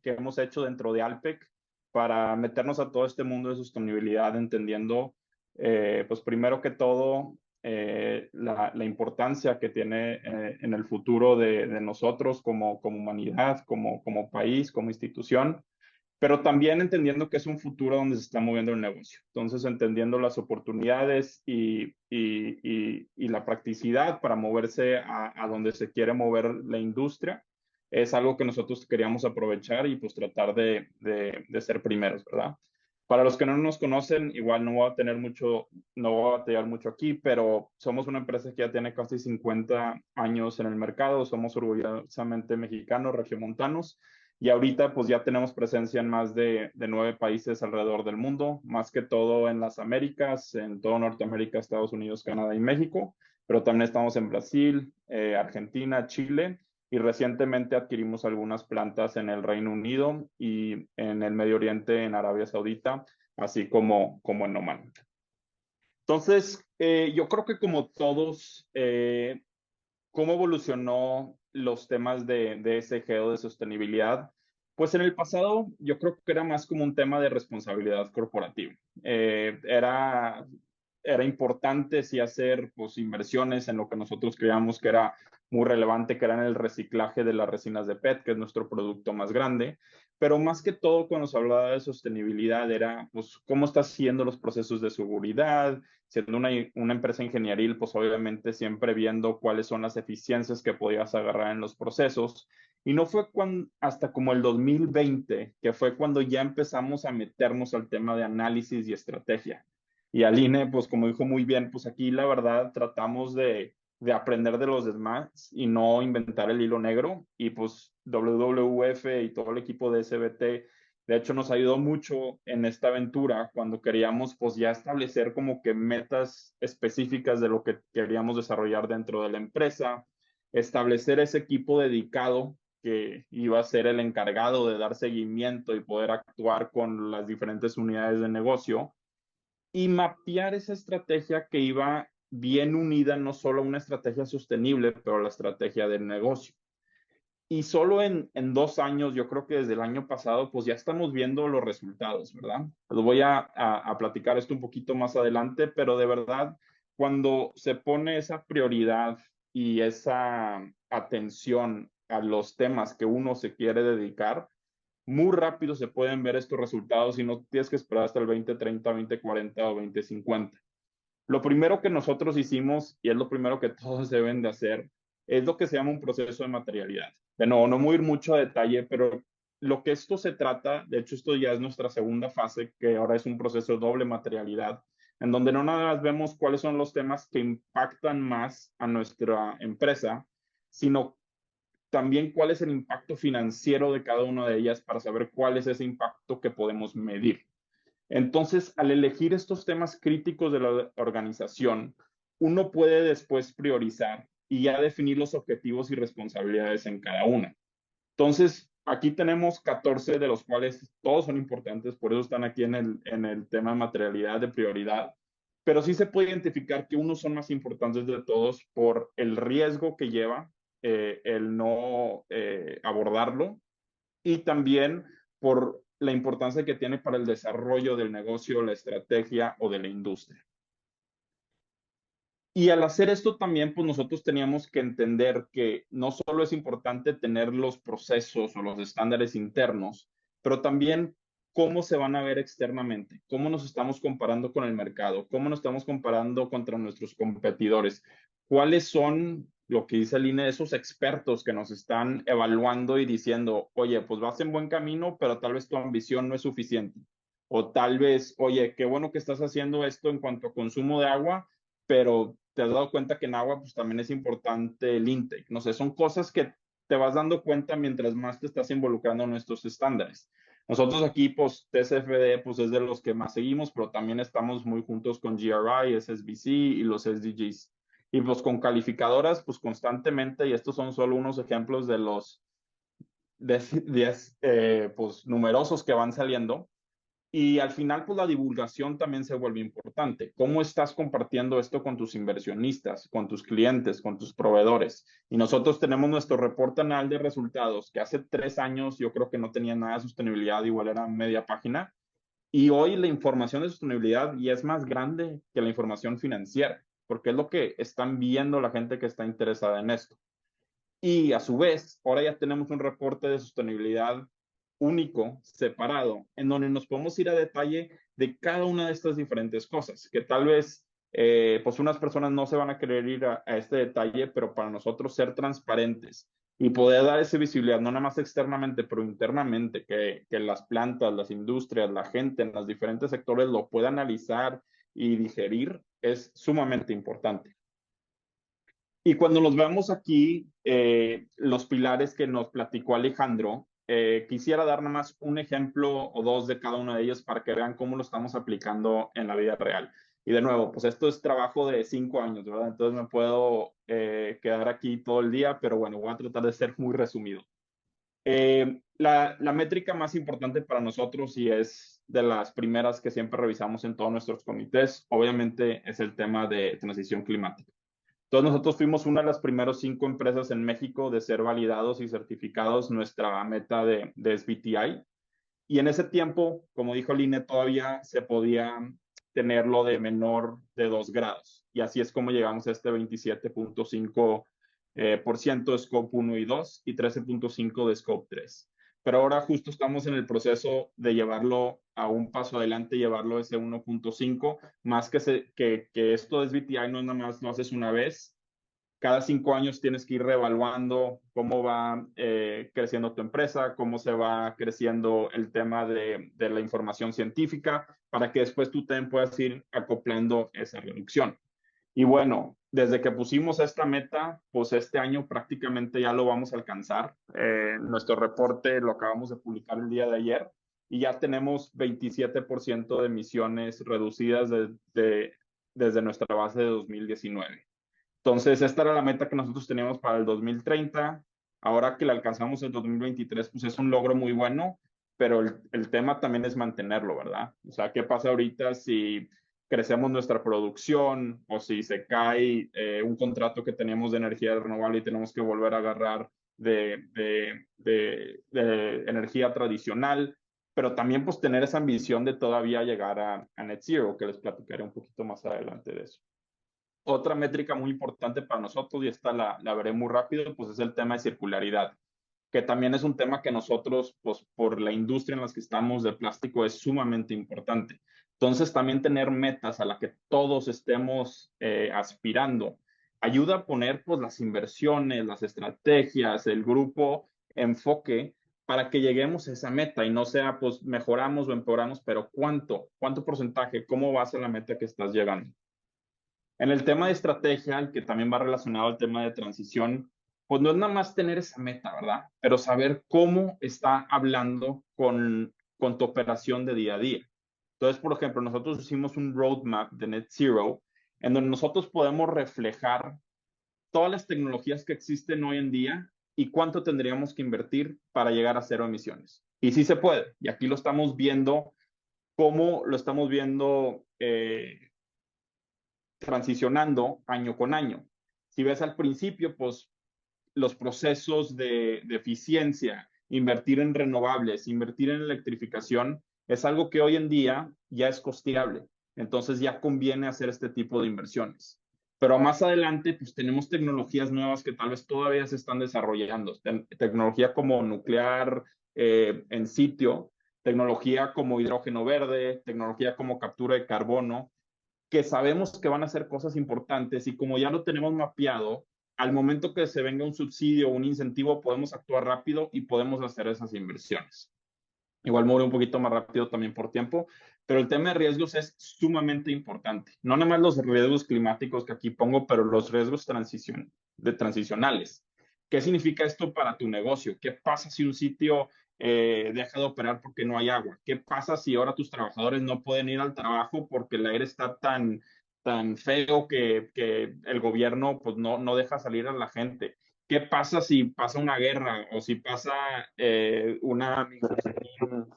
hemos hecho dentro de Alpek para meternos a todo este mundo de sostenibilidad, entendiendo, pues primero que todo, la importancia que tiene en el futuro de nosotros como humanidad, como país, como institución, pero también entendiendo que es un futuro donde se está moviendo el negocio. Entonces, entendiendo las oportunidades y la practicidad para moverse a donde se quiere mover la industria, es algo que nosotros queríamos aprovechar y pues tratar de ser primeros, ¿verdad? Para los que no nos conocen, igual no voy a tener mucho, no voy a batallar mucho aquí, pero somos una empresa que ya tiene casi 50 años en el mercado, somos orgullosamente mexicanos, regiomontanos, y ahorita pues ya tenemos presencia en más de 9 países alrededor del mundo, más que todo en las Américas, en todo Norteamérica, Estados Unidos, Canadá y México, pero también estamos en Brasil, Argentina, Chile, y recientemente adquirimos algunas plantas en el Reino Unido y en el Medio Oriente, en Arabia Saudita, así como en Oman. Entonces, yo creo que como todos, ¿cómo evolucionó los temas de ESG o de sostenibilidad? Pues en el pasado yo creo que era más como un tema de responsabilidad corporativa. Era importante sí hacer pues, inversiones en lo que nosotros creíamos que era muy relevante, que era en el reciclaje de las resinas de PET, que es nuestro producto más grande. Pero más que todo, cuando se hablaba de sostenibilidad, era pues cómo está haciendo los procesos de seguridad, siendo una empresa ingenieril, pues obviamente siempre viendo cuáles son las eficiencias que podías agarrar en los procesos. Y no fue hasta como el 2020, que fue cuando ya empezamos a meternos al tema de análisis y estrategia. Y Aline, pues como dijo muy bien, pues aquí la verdad tratamos de aprender de los demás y no inventar el hilo negro. Y pues WWF y todo el equipo de SBT, de hecho, nos ayudó mucho en esta aventura cuando queríamos pues ya establecer como que metas específicas de lo que queríamos desarrollar dentro de la empresa, establecer ese equipo dedicado que iba a ser el encargado de dar seguimiento y poder actuar con las diferentes unidades de negocio y mapear esa estrategia que iba bien unida, no solo a una estrategia sostenible, pero a la estrategia del negocio. Y solo en 2 años, yo creo que desde el año pasado, pues ya estamos viendo los resultados, ¿verdad? Los voy a platicar esto un poquito más adelante, pero de verdad, cuando se pone esa prioridad y esa atención a los temas que uno se quiere dedicar, muy rápido se pueden ver estos resultados y no tienes que esperar hasta el 2030, 2040 o 2050. Lo primero que nosotros hicimos, y es lo primero que todos deben de hacer, es lo que se llama un proceso de materialidad. De nuevo, no voy a ir mucho a detalle, pero lo que esto se trata, de hecho esto ya es nuestra segunda fase, que ahora es un proceso de doble materialidad, en donde no nada más vemos cuáles son los temas que impactan más a nuestra empresa, sino también cuál es el impacto financiero de cada una de ellas para saber cuál es ese impacto que podemos medir. Entonces, al elegir estos temas críticos de la organización, uno puede después priorizar y ya definir los objetivos y responsabilidades en cada una. Entonces, aquí tenemos 14 de los cuales todos son importantes, por eso están aquí en el tema de materialidad de prioridad, pero sí se puede identificar que unos son más importantes de todos por el riesgo que lleva el no abordarlo y también por la importancia que tiene para el desarrollo del negocio, la estrategia o de la industria. Y al hacer esto también, pues nosotros teníamos que entender que no solo es importante tener los procesos o los estándares internos, pero también cómo se van a ver externamente, cómo nos estamos comparando con el mercado, cómo nos estamos comparando contra nuestros competidores, cuáles son, lo que dice el INE, esos expertos que nos están evaluando y diciendo, oye, pues vas en buen camino, pero tal vez tu ambición no es suficiente. O tal vez, oye, qué bueno que estás haciendo esto en cuanto a consumo de agua, pero te has dado cuenta que en agua pues también es importante el intake. No sé, son cosas que te vas dando cuenta mientras más te estás involucrando en estos estándares. Nosotros aquí, pues, TCFD, pues, es de los que más seguimos, pero también estamos muy juntos con GRI, SSBC y los SDGs. Y pues con calificadoras, pues constantemente, y estos son solo unos ejemplos de los pues, numerosos que van saliendo. Y al final, pues la divulgación también se vuelve importante. ¿Cómo estás compartiendo esto con tus inversionistas, con tus clientes, con tus proveedores? Y nosotros tenemos nuestro reporte anual de resultados, que hace 3 años yo creo que no tenía nada de sostenibilidad, igual era media página. Y hoy la información de sostenibilidad ya es más grande que la información financiera, porque es lo que están viendo la gente que está interesada en esto. Y a su vez, ahora ya tenemos un reporte de sostenibilidad único, separado, en donde nos podemos ir a detalle de cada una de estas diferentes cosas, que tal vez pues unas personas no se van a querer ir a este detalle, pero para nosotros ser transparentes y poder dar esa visibilidad, no nada más externamente, pero internamente, que las plantas, las industrias, la gente en los diferentes sectores lo pueda analizar y digerir, es sumamente importante. Y cuando nos vemos aquí, los pilares que nos platicó Alejandro, quisiera dar nada más un ejemplo o dos de cada uno de ellos para que vean cómo lo estamos aplicando en la vida real. Y de nuevo, pues esto es trabajo de 5 años, ¿verdad? Entonces me puedo quedar aquí todo el día, pero bueno, voy a tratar de ser muy resumido. La métrica más importante para nosotros y es de las primeras que siempre revisamos en todos nuestros comités, obviamente es el tema de transición climática. Entonces nosotros fuimos una de las primeras 5 empresas en México de ser validados y certificados nuestra meta de SBTI. Y en ese tiempo, como dijo el INE, todavía se podía tenerlo de menor de 2 grados. Y así es como llegamos a este 27.5% de Scope 1 y 2 y 13.5% de Scope 3. Pero ahora justo estamos en el proceso de llevarlo a un paso adelante, llevarlo a ese 1.5, más que esto de SBTI no es nada más lo haces una vez. Cada 5 años tienes que ir reevaluando cómo va creciendo tu empresa, cómo se va creciendo el tema de la información científica, para que después tú también puedas ir acoplando esa reducción. Y bueno, desde que pusimos esta meta, pues este año prácticamente ya lo vamos a alcanzar. Nuestro reporte lo acabamos de publicar el día de ayer y ya tenemos 27% de emisiones reducidas desde nuestra base de 2019. Entonces, esta era la meta que nosotros teníamos para el 2030. Ahora que la alcanzamos en 2023, pues es un logro muy bueno, pero el tema también es mantenerlo, ¿verdad? O sea, ¿qué pasa ahorita si crecemos nuestra producción o si se cae un contrato que teníamos de energía renovable y tenemos que volver a agarrar de energía tradicional? Pero también pues tener esa ambición de todavía llegar a net zero, que les platicaré un poquito más adelante de eso. Otra métrica muy importante para nosotros, y esta la veré muy rápido, pues es el tema de circularidad, que también es un tema que nosotros, pues por la industria en la que estamos de plástico, es sumamente importante. Entonces, también tener metas a las que todos estemos aspirando ayuda a poner pues las inversiones, las estrategias, el grupo enfoque para que lleguemos a esa meta y no sea pues mejoramos o empeoramos, pero ¿cuánto porcentaje? ¿Cómo vas a la meta que estás llegando? En el tema de estrategia, que también va relacionado al tema de transición, pues no es nada más tener esa meta, ¿verdad? Pero saber cómo está hablando con tu operación de día a día. Entonces, por ejemplo, nosotros hicimos un roadmap de Net Zero en donde nosotros podemos reflejar todas las tecnologías que existen hoy en día y cuánto tendríamos que invertir para llegar a cero emisiones. Y sí se puede. Y aquí lo estamos viendo, cómo lo estamos viendo transicionando año con año. Si ves al principio, pues los procesos de eficiencia, invertir en renovables, invertir en electrificación, es algo que hoy en día ya es costeable. Entonces ya conviene hacer este tipo de inversiones. Pero más adelante, pues tenemos tecnologías nuevas que tal vez todavía se están desarrollando. Tecnología como nuclear en sitio, tecnología como hidrógeno verde, tecnología como captura de carbono, que sabemos que van a ser cosas importantes y como ya lo tenemos mapeado, al momento que se venga un subsidio o un incentivo, podemos actuar rápido y podemos hacer esas inversiones. Igual me voy un poquito más rápido también por tiempo, pero el tema de riesgos es sumamente importante. No nada más los riesgos climáticos que aquí pongo, pero los riesgos transicionales. ¿Qué significa esto para tu negocio? ¿Qué pasa si un sitio deja de operar porque no hay agua? ¿Qué pasa si ahora tus trabajadores no pueden ir al trabajo porque el aire está tan feo que el gobierno pues, no deja salir a la gente? ¿Qué pasa si pasa una guerra o si pasa una migración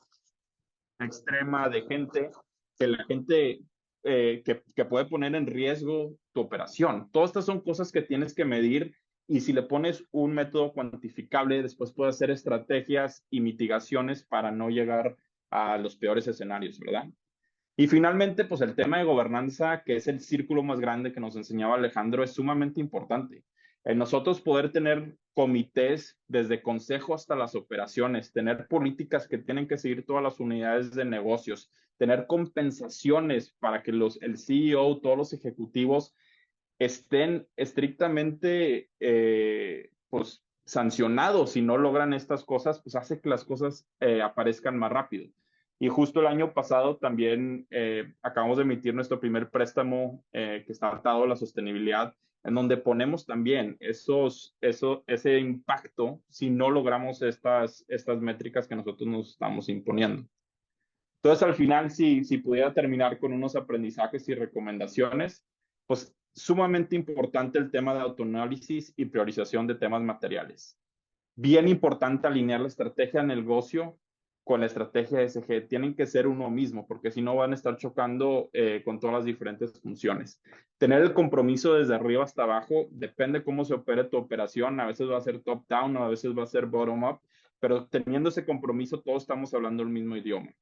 extrema de gente, que la gente que puede poner en riesgo tu operación? Todas estas son cosas que tienes que medir y si le pones un método cuantificable, después puedes hacer estrategias y mitigaciones para no llegar a los peores escenarios, ¿verdad? Y finalmente, pues el tema de gobernanza, que es el círculo más grande que nos enseñaba Alejandro, es sumamente importante. Nosotros poder tener comités desde consejo hasta las operaciones, tener políticas que tienen que seguir todas las unidades de negocios, tener compensaciones para que el CEO, todos los ejecutivos estén estrictamente pues, sancionados si no logran estas cosas, pues hace que las cosas aparezcan más rápido. Y justo el año pasado también acabamos de emitir nuestro primer préstamo que está atado a la sostenibilidad, en donde ponemos también ese impacto si no logramos estas métricas que nosotros nos estamos imponiendo. Entonces, al final, si pudiera terminar con unos aprendizajes y recomendaciones, pues sumamente importante el tema de autoanálisis y priorización de temas materiales. Bien importante alinear la estrategia de negocio con la estrategia ESG. Tienen que ser uno mismo, porque si no van a estar chocando con todas las diferentes funciones. Tener el compromiso desde arriba hasta abajo, depende cómo se opere tu operación. A veces va a ser top-down, a veces va a ser bottom-up, pero teniendo ese compromiso, todos estamos hablando el mismo idioma.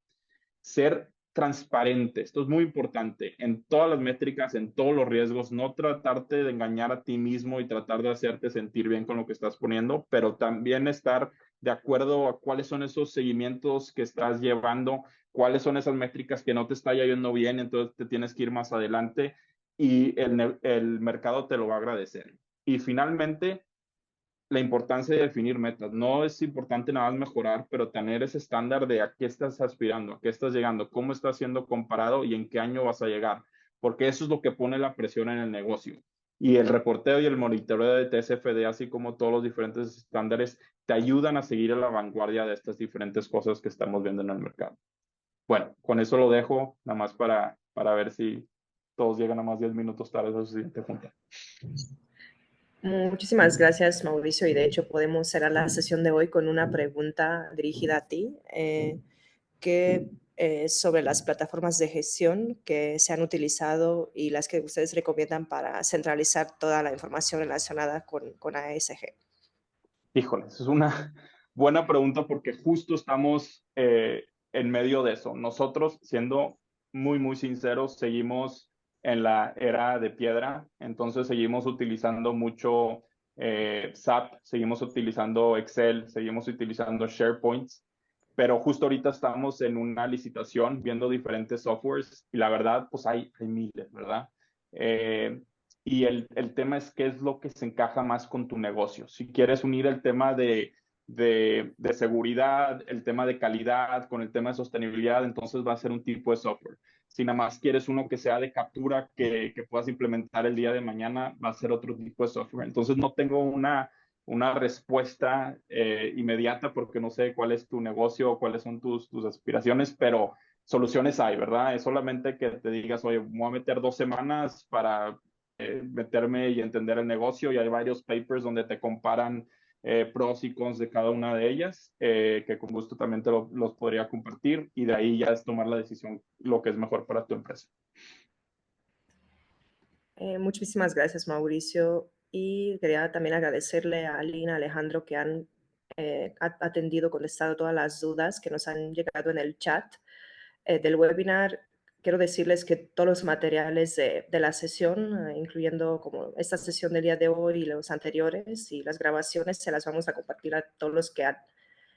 Ser transparente, esto es muy importante en todas las métricas, en todos los riesgos, no tratarte de engañar a ti mismo y tratar de hacerte sentir bien con lo que estás poniendo, pero también estar de acuerdo a cuáles son esos seguimientos que estás llevando, cuáles son esas métricas que no te está yendo bien, entonces te tienes que ir más adelante y el mercado te lo va a agradecer. Y finalmente, la importancia de definir metas. No es importante nada más mejorar, pero tener ese estándar de a qué estás aspirando, a qué estás llegando, cómo estás siendo comparado y en qué año vas a llegar, porque eso es lo que pone la presión en el negocio. Y el reporteo y el monitoreo de TCFD, así como todos los diferentes estándares, te ayudan a seguir a la vanguardia de estas diferentes cosas que estamos viendo en el mercado. Bueno, con eso lo dejo, nada más para ver si todos llegan a más 10 minutos tarde a su siguiente junta. Muchísimas gracias, Mauricio. Y de hecho podemos cerrar la sesión de hoy con una pregunta dirigida a ti, que sobre las plataformas de gestión que se han utilizado y las que ustedes recomiendan para centralizar toda la información relacionada con ASG. Híjole, es una buena pregunta porque justo estamos en medio de eso. Nosotros, siendo muy, muy sinceros, seguimos en la era de piedra, entonces seguimos utilizando mucho SAP, seguimos utilizando Excel, seguimos utilizando SharePoint, pero justo ahorita estamos en una licitación viendo diferentes softwares y la verdad, pues hay miles, ¿verdad? Y el tema es qué es lo que se encaja más con tu negocio. Si quieres unir el tema de seguridad, el tema de calidad con el tema de sostenibilidad, entonces va a ser un tipo de software. Si nada más quieres uno que sea de captura, que puedas implementar el día de mañana, va a ser otro tipo de software. Entonces no tengo una respuesta inmediata porque no sé cuál es tu negocio o cuáles son tus aspiraciones, pero soluciones hay, ¿verdad? Es solamente que te digas, oye, voy a meter 2 semanas para meterme y entender el negocio, y hay varios papers donde te comparan pros y cons de cada una de ellas, que con gusto también los podría compartir, y de ahí ya es tomar la decisión lo que es mejor para tu empresa. Muchísimas gracias, Mauricio. Y quería también agradecerle a Alina, Alejandro, que han atendido, contestado todas las dudas que nos han llegado en el chat del webinar. Quiero decirles que todos los materiales de la sesión, incluyendo como esta sesión del día de hoy y los anteriores y las grabaciones, se las vamos a compartir a todos los que han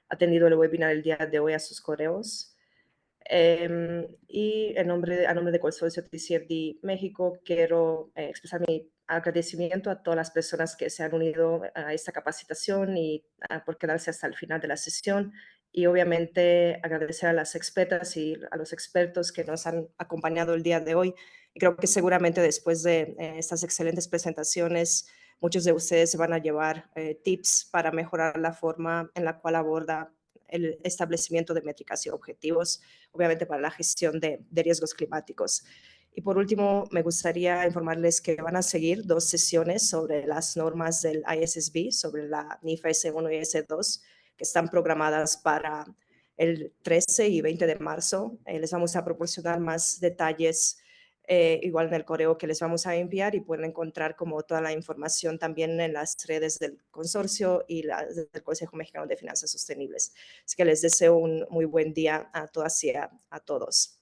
atendido el webinar el día de hoy a sus correos. Y a nombre de Consorcio TCFD México, quiero expresar mi agradecimiento a todas las personas que se han unido a esta capacitación y por quedarse hasta el final de la sesión. Y obviamente agradecer a las expertas y a los expertos que nos han acompañado el día de hoy. Y creo que seguramente después de estas excelentes presentaciones, muchos de ustedes se van a llevar tips para mejorar la forma en la cual aborda el establecimiento de métricas y objetivos, obviamente para la gestión de riesgos climáticos. Y por último, me gustaría informarles que van a seguir 2 sesiones sobre las normas del ISSB, sobre la NIF S1 y S2, que están programadas para el 13 y 20 de marzo. Les vamos a proporcionar más detalles igual en el correo que les vamos a enviar, y pueden encontrar como toda la información también en las redes del consorcio y del Consejo Mexicano de Finanzas Sostenibles. Así que les deseo un muy buen día a todas y a todos.